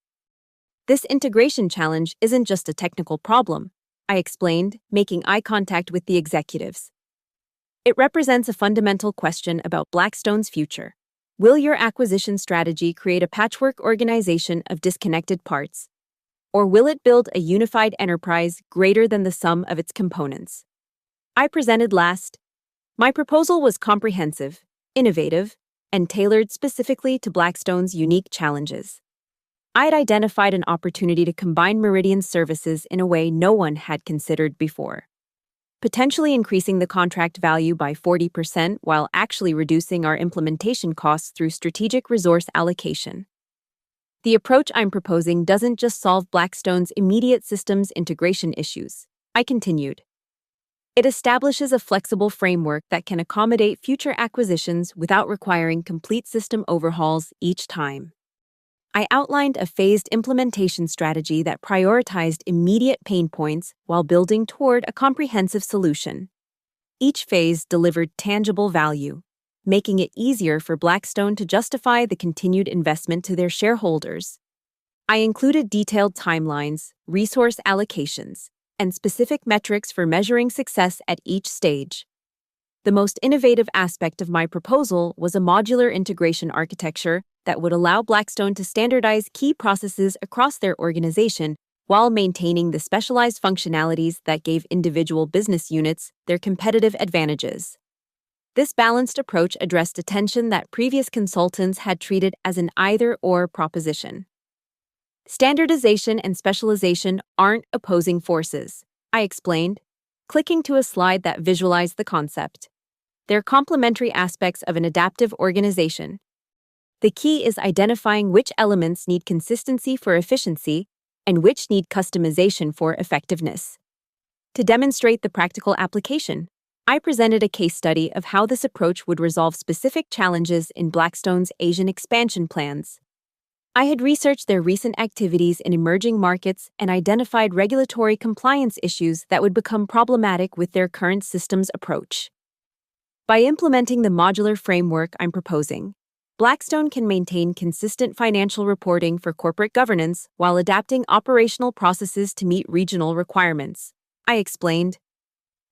This integration challenge isn't just a technical problem, I explained, making eye contact with the executives. It represents a fundamental question about Blackstone's future. Will your acquisition strategy create a patchwork organization of disconnected parts? Or will it build a unified enterprise greater than the sum of its components? I presented last. My proposal was comprehensive, innovative, and tailored specifically to Blackstone's unique challenges. I had identified an opportunity to combine Meridian's services in a way no one had considered before, potentially increasing the contract value by 40% while actually reducing our implementation costs through strategic resource allocation. The approach I'm proposing doesn't just solve Blackstone's immediate systems integration issues, I continued. It establishes a flexible framework that can accommodate future acquisitions without requiring complete system overhauls each time. I outlined a phased implementation strategy that prioritized immediate pain points while building toward a comprehensive solution. Each phase delivered tangible value, making it easier for Blackstone to justify the continued investment to their shareholders. I included detailed timelines, resource allocations, and specific metrics for measuring success at each stage. The most innovative aspect of my proposal was a modular integration architecture that would allow Blackstone to standardize key processes across their organization while maintaining the specialized functionalities that gave individual business units their competitive advantages. This balanced approach addressed a tension that previous consultants had treated as an either-or proposition. Standardization and specialization aren't opposing forces, I explained, clicking to a slide that visualized the concept. They're complementary aspects of an adaptive organization. The key is identifying which elements need consistency for efficiency and which need customization for effectiveness. To demonstrate the practical application, I presented a case study of how this approach would resolve specific challenges in Blackstone's Asian expansion plans. I had researched their recent activities in emerging markets and identified regulatory compliance issues that would become problematic with their current systems approach. By implementing the modular framework I'm proposing, Blackstone can maintain consistent financial reporting for corporate governance while adapting operational processes to meet regional requirements, I explained.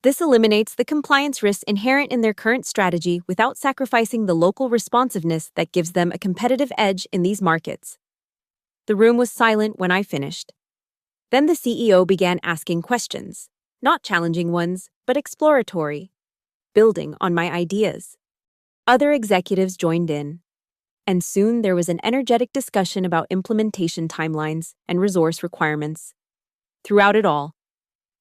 This eliminates the compliance risks inherent in their current strategy without sacrificing the local responsiveness that gives them a competitive edge in these markets. The room was silent when I finished. Then the CEO began asking questions, Not challenging ones, but exploratory, building on my ideas. Other executives joined in, and soon there was an energetic discussion about implementation timelines and resource requirements. Throughout it all,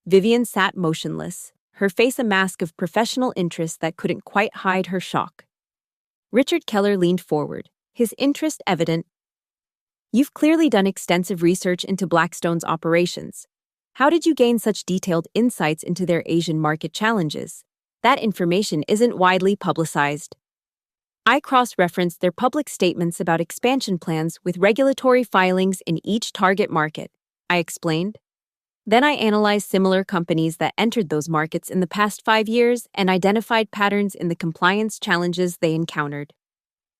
Vivian sat motionless, her face a mask of professional interest that couldn't quite hide her shock. Richard Keller leaned forward, his interest evident. "You've clearly done extensive research into Blackstone's operations. How did you gain such detailed insights into their Asian market challenges? That information isn't widely publicized." I cross-referenced their public statements about expansion plans with regulatory filings in each target market, I explained. Then I analyzed similar companies that entered those markets in the past 5 years and identified patterns in the compliance challenges they encountered.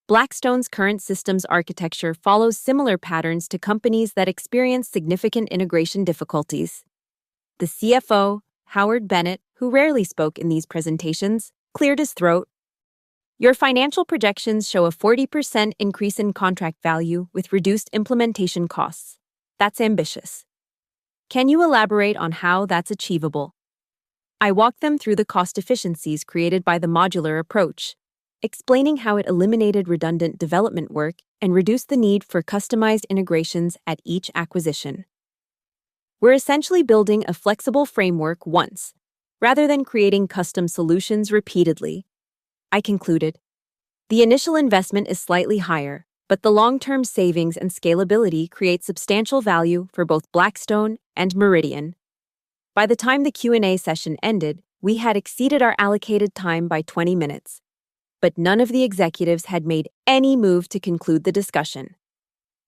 Blackstone's current systems architecture follows similar patterns to companies that experience significant integration difficulties. The CFO, Howard Bennett, who rarely spoke in these presentations, cleared his throat. "Your financial projections show a 40% increase in contract value with reduced implementation costs. That's ambitious. Can you elaborate on how that's achievable?" I walked them through the cost efficiencies created by the modular approach, explaining how it eliminated redundant development work and reduced the need for customized integrations at each acquisition. "We're essentially building a flexible framework once, rather than creating custom solutions repeatedly," I concluded. "The initial investment is slightly higher, but the long-term savings and scalability create substantial value for both Blackstone and Meridian." By the time the Q&A session ended, we had exceeded our allocated time by 20 minutes. But none of the executives had made any move to conclude the discussion.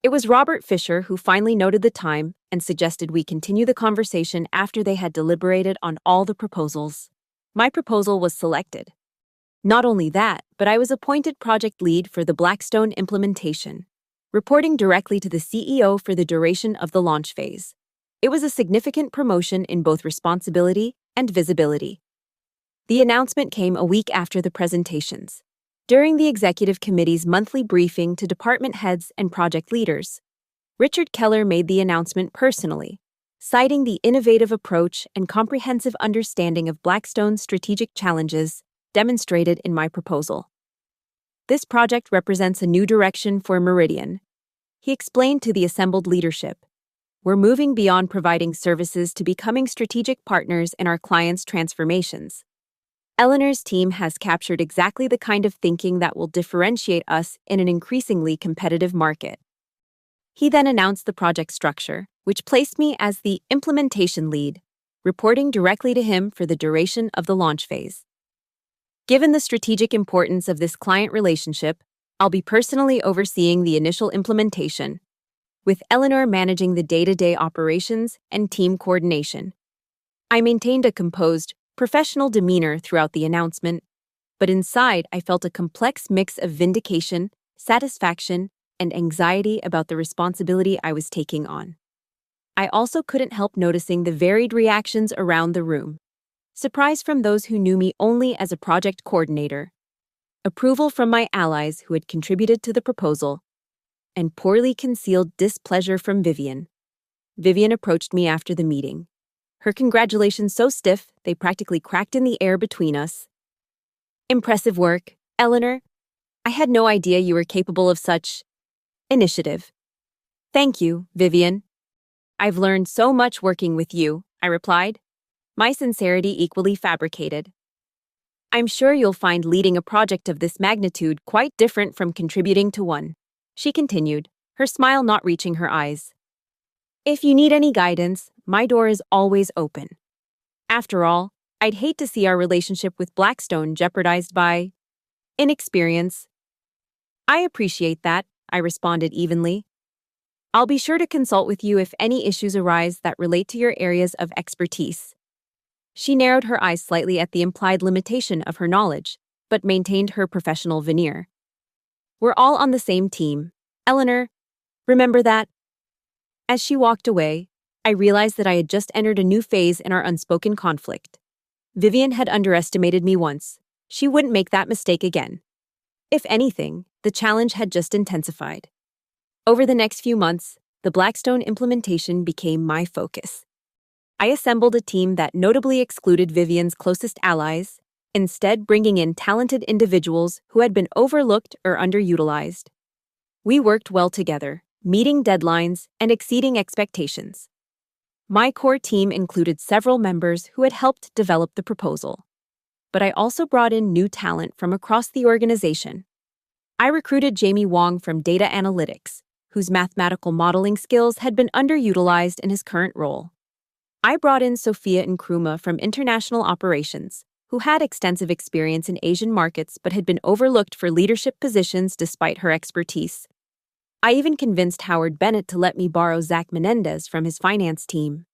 It was Robert Fisher who finally noted the time and suggested we continue the conversation after they had deliberated on all the proposals. My proposal was selected. Not only that, but I was appointed project lead for the Blackstone implementation, reporting directly to the CEO for the duration of the launch phase. It was a significant promotion in both responsibility and visibility. The announcement came a week after the presentations, during the executive committee's monthly briefing to department heads and project leaders. Richard Keller made the announcement personally, citing the innovative approach and comprehensive understanding of Blackstone's strategic challenges demonstrated in my proposal. "This project represents a new direction for Meridian," he explained to the assembled leadership. "We're moving beyond providing services to becoming strategic partners in our clients' transformations. Eleanor's team has captured exactly the kind of thinking that will differentiate us in an increasingly competitive market." He then announced the project structure, which placed me as the implementation lead, reporting directly to him for the duration of the launch phase. Given the strategic importance of this client relationship, I'll be personally overseeing the initial implementation, with Eleanor managing the day-to-day operations and team coordination. I maintained a composed, professional demeanor throughout the announcement, but inside I felt a complex mix of vindication, satisfaction, and anxiety about the responsibility I was taking on. I also couldn't help noticing the varied reactions around the room. Surprise from those who knew me only as a project coordinator, approval from my allies who had contributed to the proposal, and poorly concealed displeasure from Vivian. Vivian approached me after the meeting, her congratulations so stiff they practically cracked in the air between us. "Impressive work, Eleanor. I had no idea you were capable of such initiative." "Thank you, Vivian. I've learned so much working with you," I replied, my sincerity equally fabricated. "I'm sure you'll find leading a project of this magnitude quite different from contributing to one," she continued, her smile not reaching her eyes. "If you need any guidance, my door is always open. After all, I'd hate to see our relationship with Blackstone jeopardized by inexperience." "I appreciate that," I responded evenly. "I'll be sure to consult with you if any issues arise that relate to your areas of expertise." She narrowed her eyes slightly at the implied limitation of her knowledge, but maintained her professional veneer. "We're all on the same team, Eleanor. Remember that?" As she walked away, I realized that I had just entered a new phase in our unspoken conflict. Vivian had underestimated me once. She wouldn't make that mistake again. If anything, the challenge had just intensified. Over the next few months, the Blackstone implementation became my focus. I assembled a team that notably excluded Vivian's closest allies, instead bringing in talented individuals who had been overlooked or underutilized. We worked well together, meeting deadlines and exceeding expectations. My core team included several members who had helped develop the proposal. But I also brought in new talent from across the organization. I recruited Jamie Wong from Data Analytics, whose mathematical modeling skills had been underutilized in his current role. I brought in Sophia Nkrumah from International Operations, who had extensive experience in Asian markets but had been overlooked for leadership positions despite her expertise. I even convinced Howard Bennett to let me borrow Zach Menendez from his finance team,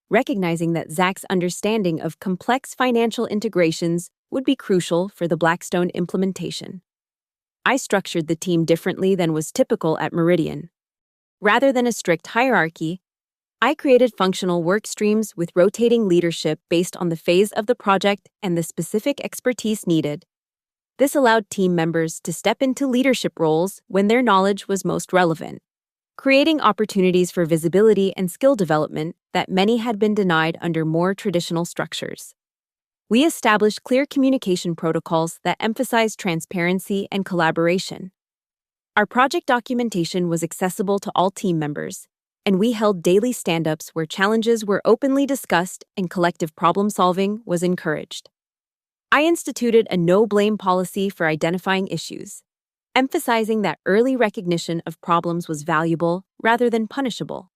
recognizing that Zach's understanding of complex financial integrations would be crucial for the Blackstone implementation. I structured the team differently than was typical at Meridian. Rather than a strict hierarchy, I created functional work streams with rotating leadership based on the phase of the project and the specific expertise needed. This allowed team members to step into leadership roles when their knowledge was most relevant, creating opportunities for visibility and skill development that many had been denied under more traditional structures. We established clear communication protocols that emphasized transparency and collaboration. Our project documentation was accessible to all team members, and we held daily stand-ups where challenges were openly discussed and collective problem-solving was encouraged. I instituted a no-blame policy for identifying issues, emphasizing that early recognition of problems was valuable rather than punishable.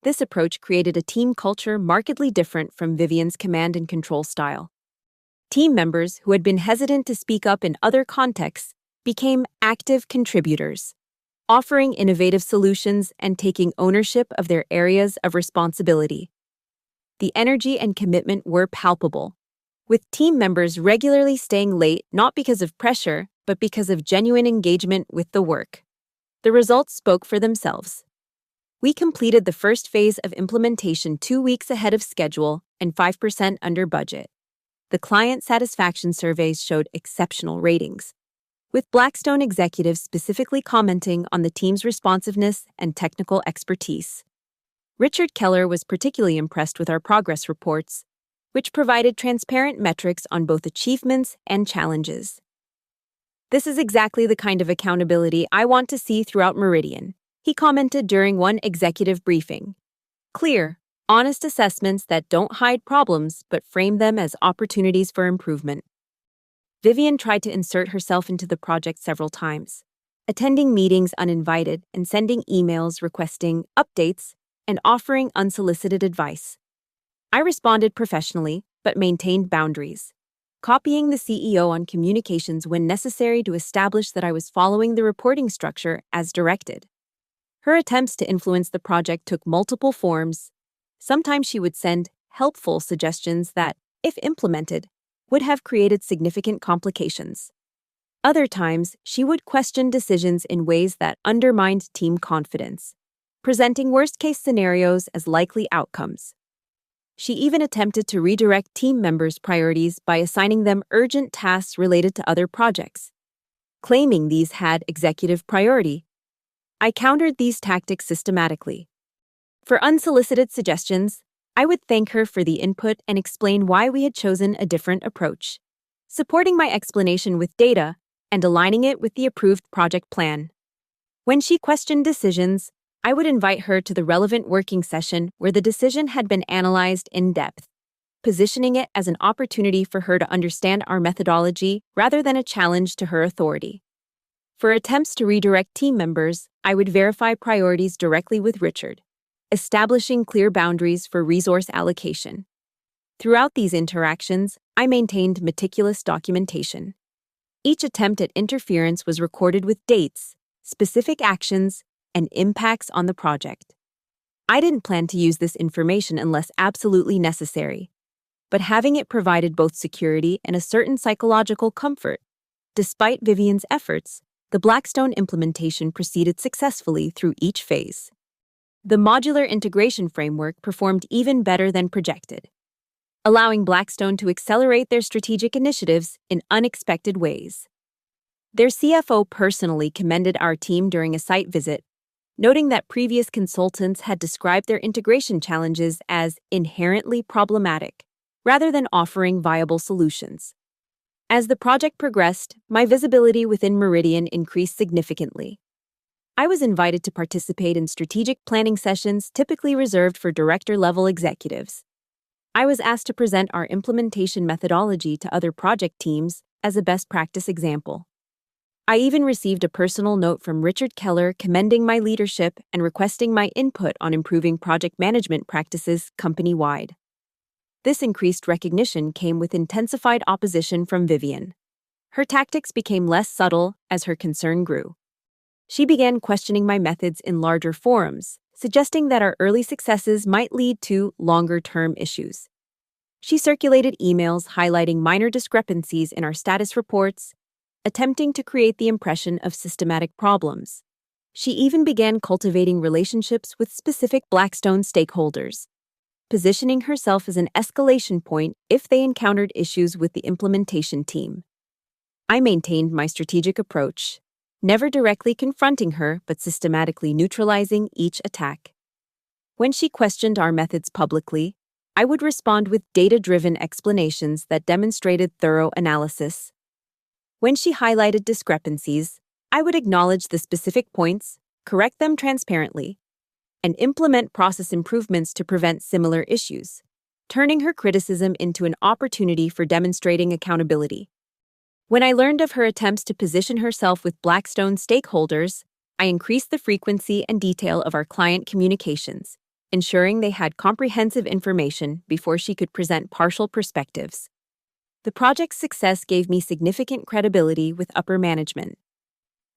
This approach created a team culture markedly different from Vivian's command and control style. Team members who had been hesitant to speak up in other contexts became active contributors, offering innovative solutions and taking ownership of their areas of responsibility. The energy and commitment were palpable, with team members regularly staying late not because of pressure, but because of genuine engagement with the work. The results spoke for themselves. We completed the first phase of implementation 2 weeks ahead of schedule and 5% under budget. The client satisfaction surveys showed exceptional ratings, with Blackstone executives specifically commenting on the team's responsiveness and technical expertise. Richard Keller was particularly impressed with our progress reports, which provided transparent metrics on both achievements and challenges. "This is exactly the kind of accountability I want to see throughout Meridian," he commented during one executive briefing. "Clear, honest assessments that don't hide problems but frame them as opportunities for improvement." Vivian tried to insert herself into the project several times, attending meetings uninvited and sending emails requesting updates and offering unsolicited advice. I responded professionally, but maintained boundaries, copying the CEO on communications when necessary to establish that I was following the reporting structure as directed. Her attempts to influence the project took multiple forms. Sometimes she would send helpful suggestions that, if implemented, would have created significant complications. Other times, she would question decisions in ways that undermined team confidence, presenting worst-case scenarios as likely outcomes. She even attempted to redirect team members' priorities by assigning them urgent tasks related to other projects, claiming these had executive priority. I countered these tactics systematically. For unsolicited suggestions, I would thank her for the input and explain why we had chosen a different approach, supporting my explanation with data and aligning it with the approved project plan. When she questioned decisions, I would invite her to the relevant working session where the decision had been analyzed in depth, positioning it as an opportunity for her to understand our methodology rather than a challenge to her authority. For attempts to redirect team members, I would verify priorities directly with Richard, establishing clear boundaries for resource allocation. Throughout these interactions, I maintained meticulous documentation. Each attempt at interference was recorded with dates, specific actions, and impacts on the project. I didn't plan to use this information unless absolutely necessary, but having it provided both security and a certain psychological comfort. Despite Vivian's efforts, the Blackstone implementation proceeded successfully through each phase. The modular integration framework performed even better than projected, allowing Blackstone to accelerate their strategic initiatives in unexpected ways. Their CFO personally commended our team during a site visit, noting that previous consultants had described their integration challenges as inherently problematic, rather than offering viable solutions. As the project progressed, my visibility within Meridian increased significantly. I was invited to participate in strategic planning sessions typically reserved for director-level executives. I was asked to present our implementation methodology to other project teams as a best practice example. I even received a personal note from Richard Keller commending my leadership and requesting my input on improving project management practices company-wide. This increased recognition came with intensified opposition from Vivian. Her tactics became less subtle as her concern grew. She began questioning my methods in larger forums, suggesting that our early successes might lead to longer-term issues. She circulated emails highlighting minor discrepancies in our status reports, attempting to create the impression of systematic problems. She even began cultivating relationships with specific Blackstone stakeholders, positioning herself as an escalation point if they encountered issues with the implementation team. I maintained my strategic approach, never directly confronting her but systematically neutralizing each attack. When she questioned our methods publicly, I would respond with data-driven explanations that demonstrated thorough analysis. When she highlighted discrepancies, I would acknowledge the specific points, correct them transparently, and implement process improvements to prevent similar issues, turning her criticism into an opportunity for demonstrating accountability. When I learned of her attempts to position herself with Blackstone stakeholders, I increased the frequency and detail of our client communications, ensuring they had comprehensive information before she could present partial perspectives. The project's success gave me significant credibility with upper management.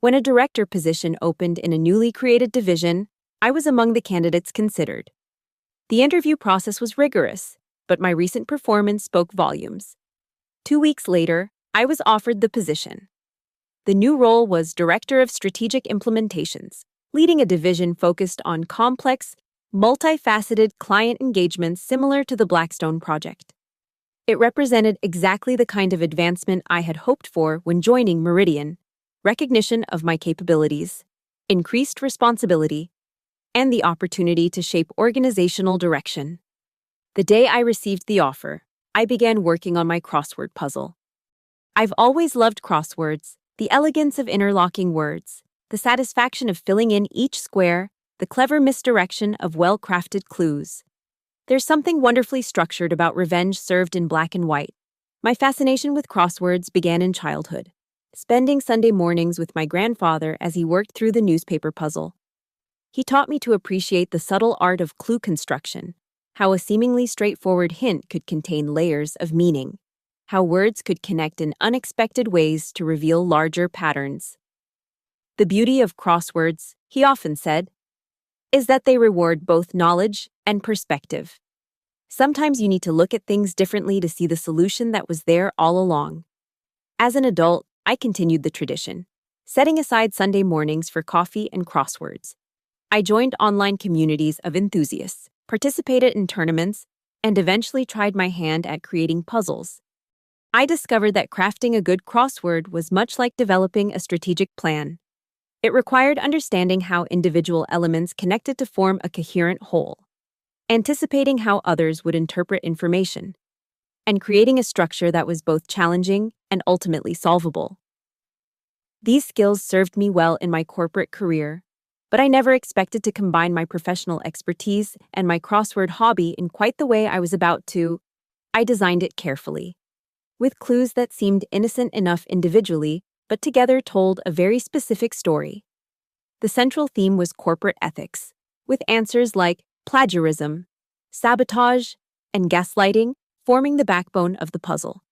When a director position opened in a newly created division, I was among the candidates considered. The interview process was rigorous, but my recent performance spoke volumes. 2 weeks later, I was offered the position. The new role was Director of Strategic Implementations, leading a division focused on complex, multifaceted client engagements similar to the Blackstone project. It represented exactly the kind of advancement I had hoped for when joining Meridian: recognition of my capabilities, increased responsibility, and the opportunity to shape organizational direction. The day I received the offer, I began working on my crossword puzzle. I've always loved crosswords, the elegance of interlocking words, the satisfaction of filling in each square, the clever misdirection of well-crafted clues. There's something wonderfully structured about revenge served in black and white. My fascination with crosswords began in childhood, spending Sunday mornings with my grandfather as he worked through the newspaper puzzle. He taught me to appreciate the subtle art of clue construction, how a seemingly straightforward hint could contain layers of meaning, how words could connect in unexpected ways to reveal larger patterns. The beauty of crosswords, he often said, is that they reward both knowledge and perspective. Sometimes you need to look at things differently to see the solution that was there all along. As an adult, I continued the tradition, setting aside Sunday mornings for coffee and crosswords. I joined online communities of enthusiasts, participated in tournaments, and eventually tried my hand at creating puzzles. I discovered that crafting a good crossword was much like developing a strategic plan. It required understanding how individual elements connected to form a coherent whole, anticipating how others would interpret information, and creating a structure that was both challenging and ultimately solvable. These skills served me well in my corporate career, but I never expected to combine my professional expertise and my crossword hobby in quite the way I was about to. I designed it carefully, with clues that seemed innocent enough individually, but together told a very specific story. The central theme was corporate ethics, with answers like plagiarism, sabotage, and gaslighting forming the backbone of the puzzle.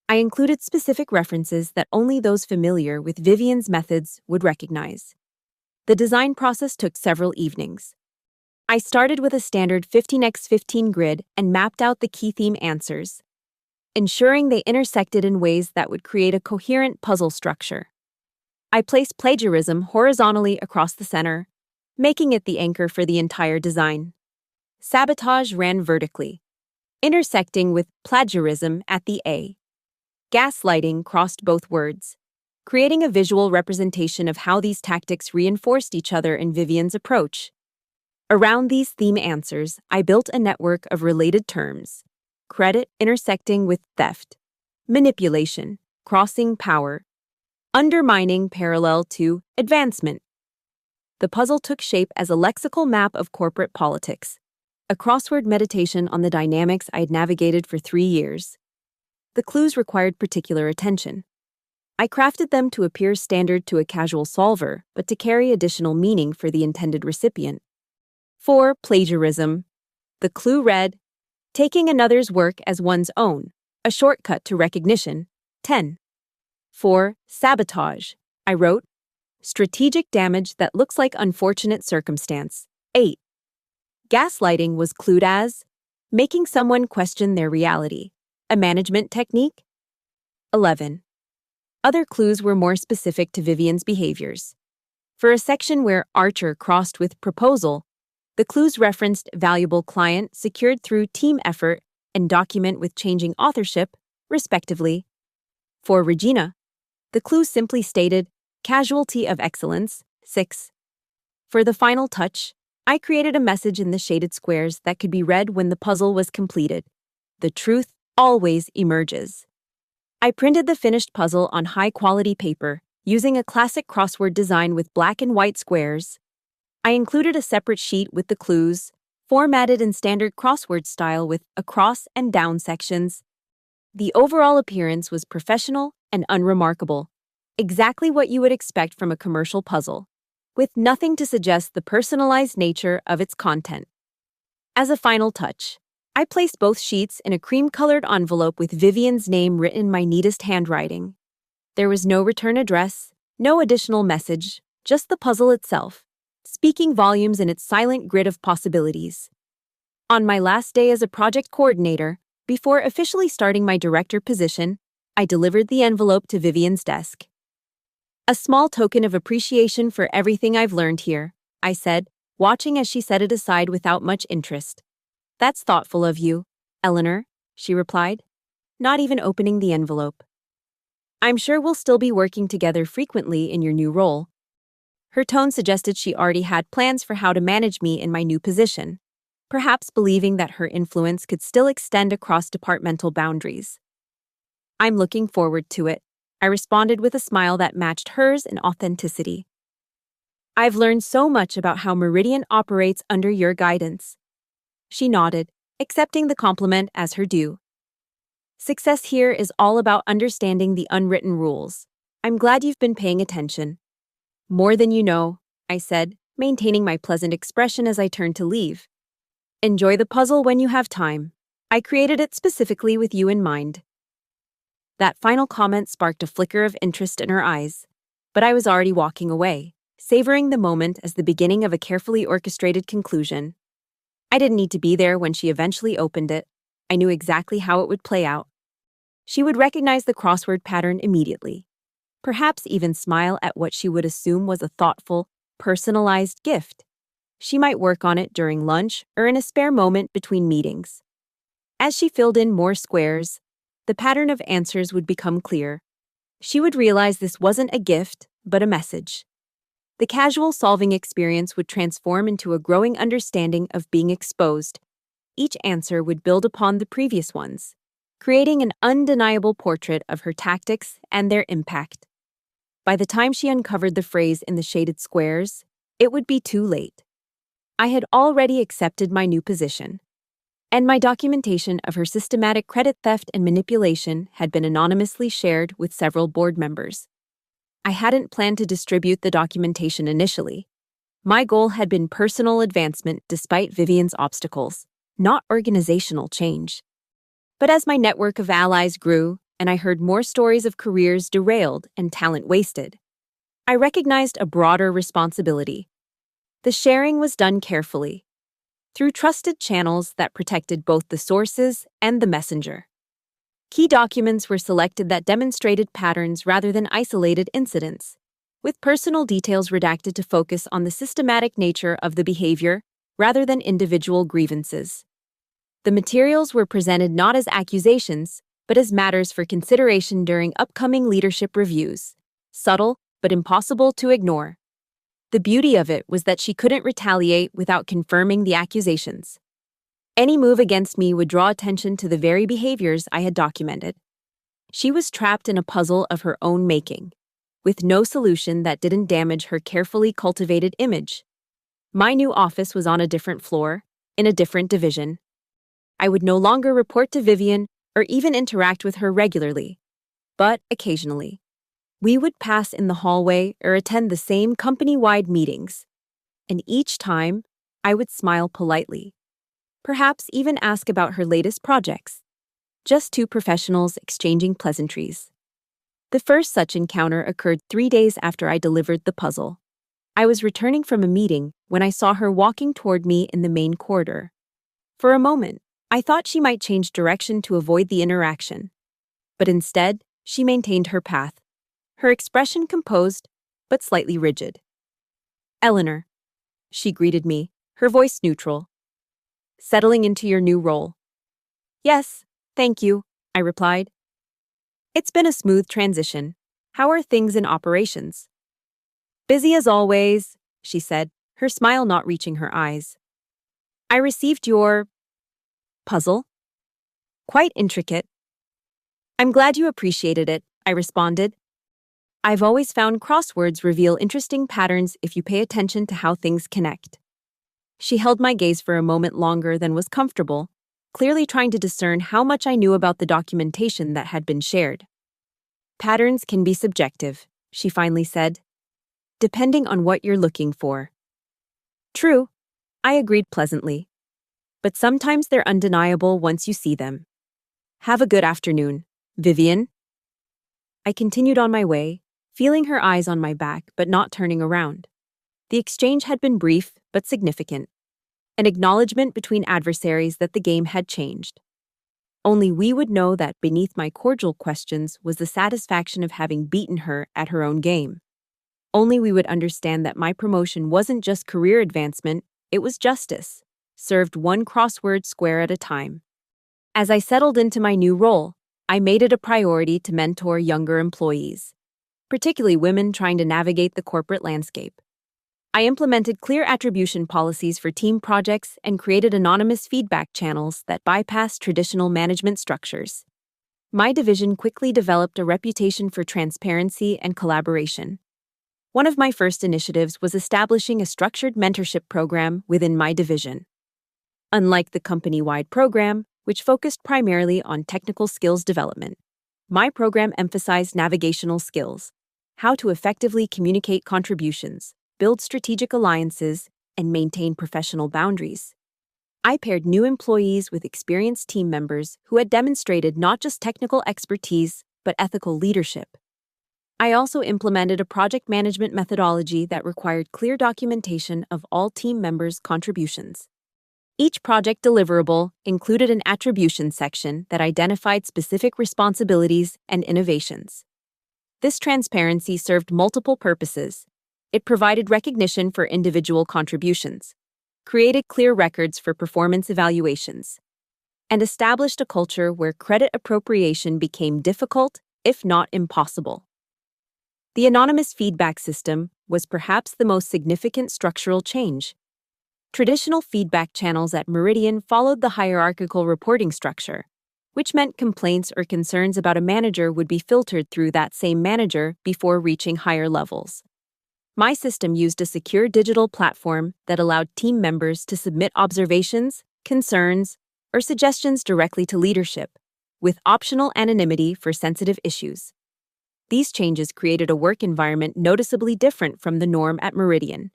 I included specific references that only those familiar with Vivian's methods would recognize. The design process took several evenings. I started with a standard 15x15 grid and mapped out the key theme answers, ensuring they intersected in ways that would create a coherent puzzle structure. I placed plagiarism horizontally across the center, making it the anchor for the entire design. Sabotage ran vertically, intersecting with plagiarism at the A. Gaslighting crossed both words, creating a visual representation of how these tactics reinforced each other in Vivian's approach. Around these theme answers, I built a network of related terms: credit intersecting with theft, manipulation, crossing power, undermining parallel to advancement. The puzzle took shape as a lexical map of corporate politics, a crossword meditation on the dynamics I had navigated for 3 years. The clues required particular attention. I crafted them to appear standard to a casual solver, but to carry additional meaning for the intended recipient. For plagiarism, the clue read, taking another's work as one's own, a shortcut to recognition, 10. For sabotage, I wrote, strategic damage that looks like unfortunate circumstance, 8. Gaslighting was clued as making someone question their reality, a management technique, 11. Other clues were more specific to Vivian's behaviors. For a section where Archer crossed with proposal, the clues referenced valuable client secured through team effort and document with changing authorship, respectively. For Regina, the clue simply stated casualty of excellence, 6. For the final touch, I created a message in the shaded squares that could be read when the puzzle was completed. The truth always emerges. I printed the finished puzzle on high-quality paper, using a classic crossword design with black and white squares. I included a separate sheet with the clues, formatted in standard crossword style with across and down sections. The overall appearance was professional and unremarkable, exactly what you would expect from a commercial puzzle, with nothing to suggest the personalized nature of its content. As a final touch, I placed both sheets in a cream-colored envelope with Vivian's name written in my neatest handwriting. There was no return address, no additional message, just the puzzle itself, speaking volumes in its silent grid of possibilities. On my last day as a project coordinator, before officially starting my director position, I delivered the envelope to Vivian's desk. A small token of appreciation for everything I've learned here, I said, watching as she set it aside without much interest. That's thoughtful of you, Eleanor, she replied, not even opening the envelope. I'm sure we'll still be working together frequently in your new role. Her tone suggested she already had plans for how to manage me in my new position, perhaps believing that her influence could still extend across departmental boundaries. I'm looking forward to it, I responded with a smile that matched hers in authenticity. I've learned so much about how Meridian operates under your guidance. She nodded, accepting the compliment as her due. Success here is all about understanding the unwritten rules. I'm glad you've been paying attention. More than you know, I said, maintaining my pleasant expression as I turned to leave. Enjoy the puzzle when you have time. I created it specifically with you in mind. That final comment sparked a flicker of interest in her eyes, but I was already walking away, savoring the moment as the beginning of a carefully orchestrated conclusion. I didn't need to be there when she eventually opened it. I knew exactly how it would play out. She would recognize the crossword pattern immediately, perhaps even smile at what she would assume was a thoughtful, personalized gift. She might work on it during lunch or in a spare moment between meetings. As she filled in more squares, the pattern of answers would become clear. She would realize this wasn't a gift, but a message. The casual solving experience would transform into a growing understanding of being exposed. Each answer would build upon the previous ones, creating an undeniable portrait of her tactics and their impact. By the time she uncovered the phrase in the shaded squares, it would be too late. I had already accepted my new position, and my documentation of her systematic credit theft and manipulation had been anonymously shared with several board members. I hadn't planned to distribute the documentation initially. My goal had been personal advancement despite Vivian's obstacles, not organizational change. But as my network of allies grew and I heard more stories of careers derailed and talent wasted, I recognized a broader responsibility. The sharing was done carefully, through trusted channels that protected both the sources and the messenger. Key documents were selected that demonstrated patterns rather than isolated incidents, with personal details redacted to focus on the systematic nature of the behavior rather than individual grievances. The materials were presented not as accusations, but as matters for consideration during upcoming leadership reviews, subtle but impossible to ignore. The beauty of it was that she couldn't retaliate without confirming the accusations. Any move against me would draw attention to the very behaviors I had documented. She was trapped in a puzzle of her own making, with no solution that didn't damage her carefully cultivated image. My new office was on a different floor, in a different division. I would no longer report to Vivian or even interact with her regularly, but occasionally. We would pass in the hallway or attend the same company-wide meetings, and each time, I would smile politely, perhaps even ask about her latest projects. Just two professionals exchanging pleasantries. The first such encounter occurred 3 days after I delivered the puzzle. I was returning from a meeting when I saw her walking toward me in the main corridor. For a moment, I thought she might change direction to avoid the interaction. But instead, she maintained her path, her expression composed, but slightly rigid. "Eleanor," she greeted me, her voice neutral. "Settling into your new role?" "Yes, thank you," I replied. "It's been a smooth transition. How are things in operations?" "Busy as always," she said, her smile not reaching her eyes. "I received your puzzle. Quite intricate." "I'm glad you appreciated it," I responded. "I've always found crosswords reveal interesting patterns if you pay attention to how things connect." She held my gaze for a moment longer than was comfortable, clearly trying to discern how much I knew about the documentation that had been shared. "Patterns can be subjective," she finally said, "depending on what you're looking for." "True," I agreed pleasantly. "But sometimes they're undeniable once you see them. Have a good afternoon, Vivian." I continued on my way, feeling her eyes on my back but not turning around. The exchange had been brief but significant, an acknowledgement between adversaries that the game had changed. Only we would know that beneath my cordial questions was the satisfaction of having beaten her at her own game. Only we would understand that my promotion wasn't just career advancement, it was justice, served one crossword square at a time. As I settled into my new role, I made it a priority to mentor younger employees, particularly women trying to navigate the corporate landscape. I implemented clear attribution policies for team projects and created anonymous feedback channels that bypassed traditional management structures. My division quickly developed a reputation for transparency and collaboration. One of my first initiatives was establishing a structured mentorship program within my division. Unlike the company-wide program, which focused primarily on technical skills development, my program emphasized navigational skills, how to effectively communicate contributions, build strategic alliances, and maintain professional boundaries. I paired new employees with experienced team members who had demonstrated not just technical expertise, but ethical leadership. I also implemented a project management methodology that required clear documentation of all team members' contributions. Each project deliverable included an attribution section that identified specific responsibilities and innovations. This transparency served multiple purposes. It provided recognition for individual contributions, created clear records for performance evaluations, and established a culture where credit appropriation became difficult, if not impossible. The anonymous feedback system was perhaps the most significant structural change. Traditional feedback channels at Meridian followed the hierarchical reporting structure, which meant complaints or concerns about a manager would be filtered through that same manager before reaching higher levels. My system used a secure digital platform that allowed team members to submit observations, concerns, or suggestions directly to leadership, with optional anonymity for sensitive issues. These changes created a work environment noticeably different from the norm at Meridian.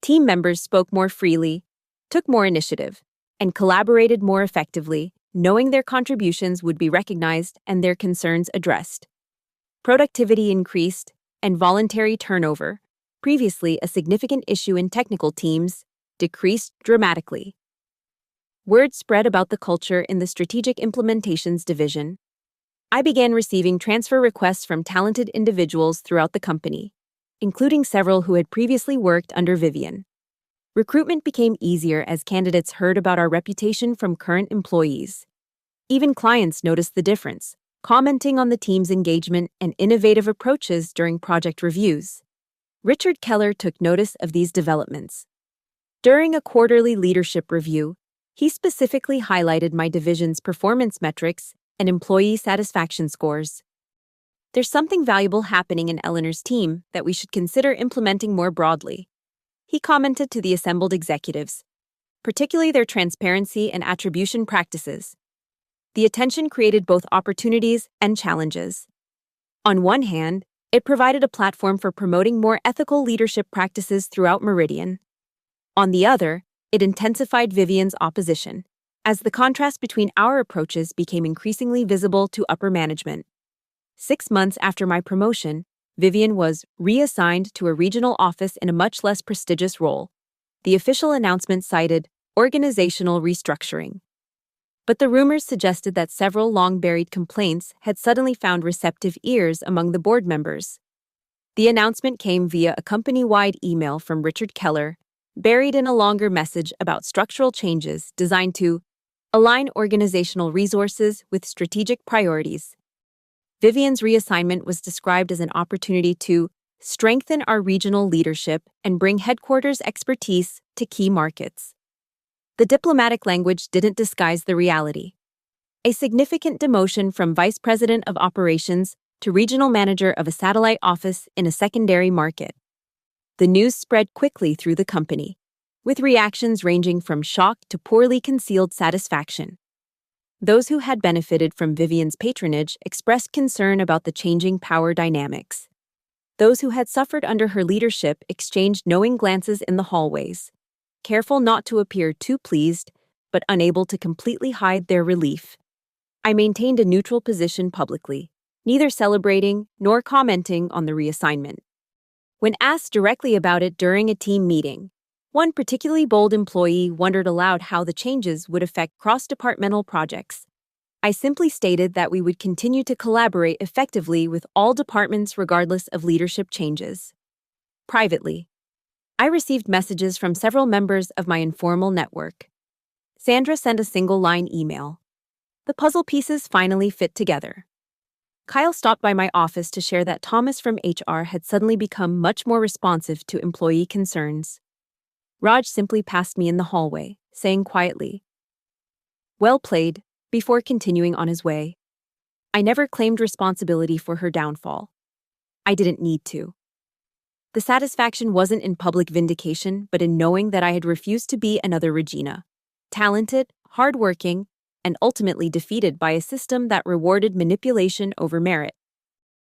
Team members spoke more freely, took more initiative, and collaborated more effectively, knowing their contributions would be recognized and their concerns addressed. Productivity increased, and voluntary turnover, previously a significant issue in technical teams, decreased dramatically. Word spread about the culture in the Strategic Implementations Division. I began receiving transfer requests from talented individuals throughout the company, including several who had previously worked under Vivian. Recruitment became easier as candidates heard about our reputation from current employees. Even clients noticed the difference, commenting on the team's engagement and innovative approaches during project reviews. Richard Keller took notice of these developments. During a quarterly leadership review, he specifically highlighted my division's performance metrics and employee satisfaction scores. There's something valuable happening in Eleanor's team that we should consider implementing more broadly, he commented to the assembled executives, particularly their transparency and attribution practices. The attention created both opportunities and challenges. On one hand, it provided a platform for promoting more ethical leadership practices throughout Meridian. On the other, it intensified Vivian's opposition, as the contrast between our approaches became increasingly visible to upper management. 6 months after my promotion, Vivian was reassigned to a regional office in a much less prestigious role. The official announcement cited organizational restructuring. But the rumors suggested that several long-buried complaints had suddenly found receptive ears among the board members. The announcement came via a company-wide email from Richard Keller, buried in a longer message about structural changes designed to align organizational resources with strategic priorities. Vivian's reassignment was described as an opportunity to strengthen our regional leadership and bring headquarters expertise to key markets. The diplomatic language didn't disguise the reality. A significant demotion from Vice President of Operations to Regional Manager of a satellite office in a secondary market. The news spread quickly through the company, with reactions ranging from shock to poorly concealed satisfaction. Those who had benefited from Vivian's patronage expressed concern about the changing power dynamics. Those who had suffered under her leadership exchanged knowing glances in the hallways, careful not to appear too pleased, but unable to completely hide their relief. I maintained a neutral position publicly, neither celebrating nor commenting on the reassignment. When asked directly about it during a team meeting, one particularly bold employee wondered aloud how the changes would affect cross-departmental projects. I simply stated that we would continue to collaborate effectively with all departments regardless of leadership changes. Privately, I received messages from several members of my informal network. Sandra sent a single-line email. The puzzle pieces finally fit together. Kyle stopped by my office to share that Thomas from HR had suddenly become much more responsive to employee concerns. Raj simply passed me in the hallway, saying quietly, "Well played," before continuing on his way. I never claimed responsibility for her downfall. I didn't need to. The satisfaction wasn't in public vindication, but in knowing that I had refused to be another Regina, talented, hardworking, and ultimately defeated by a system that rewarded manipulation over merit.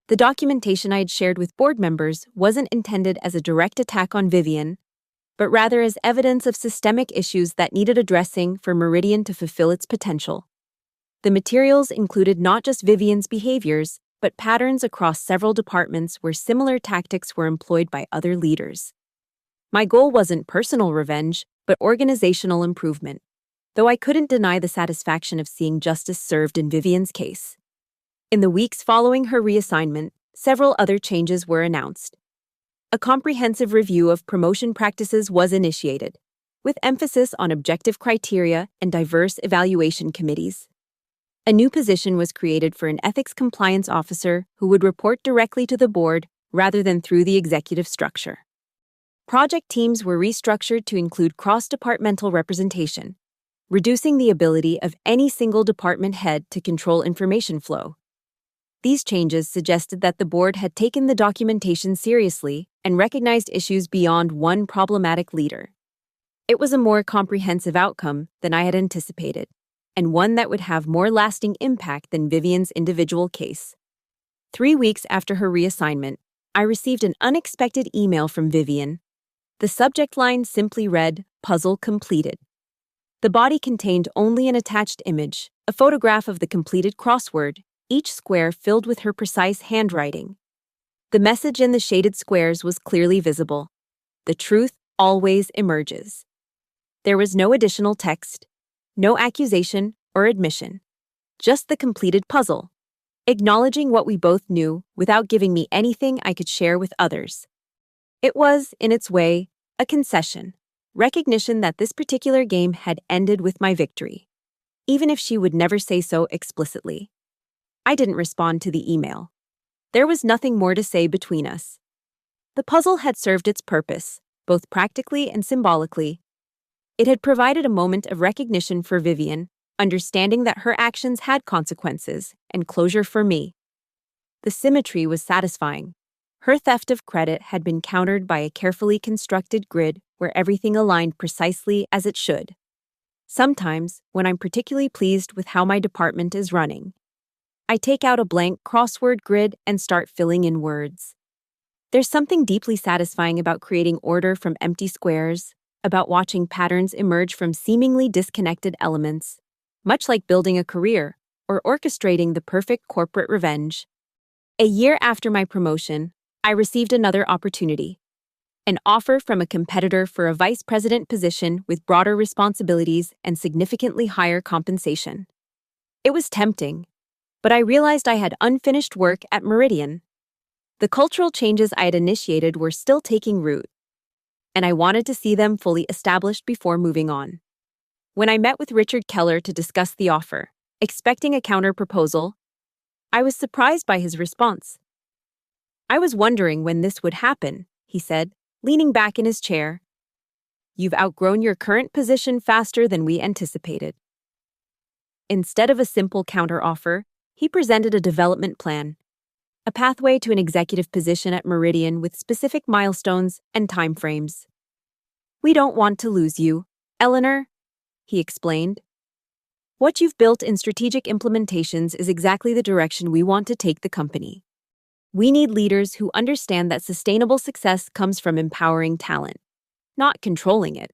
The documentation I had shared with board members wasn't intended as a direct attack on Vivian, but rather as evidence of systemic issues that needed addressing for Meridian to fulfill its potential. The materials included not just Vivian's behaviors, but patterns across several departments where similar tactics were employed by other leaders. My goal wasn't personal revenge, but organizational improvement, though I couldn't deny the satisfaction of seeing justice served in Vivian's case. In the weeks following her reassignment, several other changes were announced. A comprehensive review of promotion practices was initiated, with emphasis on objective criteria and diverse evaluation committees. A new position was created for an ethics compliance officer who would report directly to the board rather than through the executive structure. Project teams were restructured to include cross-departmental representation, reducing the ability of any single department head to control information flow. These changes suggested that the board had taken the documentation seriously and recognized issues beyond one problematic leader. It was a more comprehensive outcome than I had anticipated, and one that would have more lasting impact than Vivian's individual case. 3 weeks after her reassignment, I received an unexpected email from Vivian. The subject line simply read, "Puzzle completed." The body contained only an attached image, a photograph of the completed crossword, each square filled with her precise handwriting. The message in the shaded squares was clearly visible. The truth always emerges. There was no additional text, no accusation or admission, just the completed puzzle, acknowledging what we both knew without giving me anything I could share with others. It was, in its way, a concession, recognition that this particular game had ended with my victory, even if she would never say so explicitly. I didn't respond to the email. There was nothing more to say between us. The puzzle had served its purpose, both practically and symbolically. It had provided a moment of recognition for Vivian, understanding that her actions had consequences, and closure for me. The symmetry was satisfying. Her theft of credit had been countered by a carefully constructed grid where everything aligned precisely as it should. Sometimes, when I'm particularly pleased with how my department is running, I take out a blank crossword grid and start filling in words. There's something deeply satisfying about creating order from empty squares, about watching patterns emerge from seemingly disconnected elements, much like building a career or orchestrating the perfect corporate revenge. A year after my promotion, I received another opportunity. An offer from a competitor for a vice president position with broader responsibilities and significantly higher compensation. It was tempting, but I realized I had unfinished work at Meridian. The cultural changes I had initiated were still taking root, and I wanted to see them fully established before moving on. When I met with Richard Keller to discuss the offer, expecting a counter-proposal, I was surprised by his response. "I was wondering when this would happen," he said, leaning back in his chair. "You've outgrown your current position faster than we anticipated." Instead of a simple counteroffer, he presented a development plan, a pathway to an executive position at Meridian with specific milestones and timeframes. "We don't want to lose you, Eleanor," he explained. "What you've built in strategic implementations is exactly the direction we want to take the company. We need leaders who understand that sustainable success comes from empowering talent, not controlling it."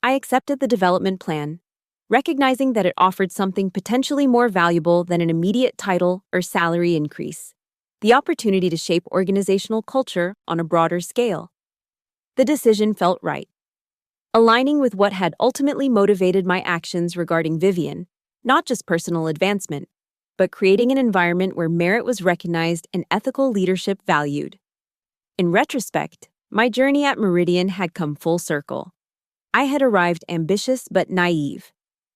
I accepted the development plan, recognizing that it offered something potentially more valuable than an immediate title or salary increase: the opportunity to shape organizational culture on a broader scale. The decision felt right, aligning with what had ultimately motivated my actions regarding Vivian, not just personal advancement, but creating an environment where merit was recognized and ethical leadership valued. In retrospect, my journey at Meridian had come full circle. I had arrived ambitious but naive,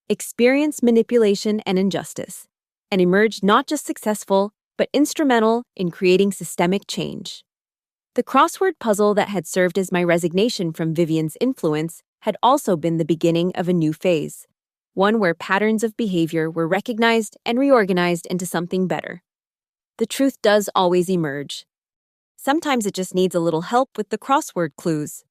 experienced manipulation and injustice, and emerged not just successful, but instrumental in creating systemic change. The crossword puzzle that had served as my resignation from Vivian's influence had also been the beginning of a new phase, one where patterns of behavior were recognized and reorganized into something better. The truth does always emerge. Sometimes it just needs a little help with the crossword clues.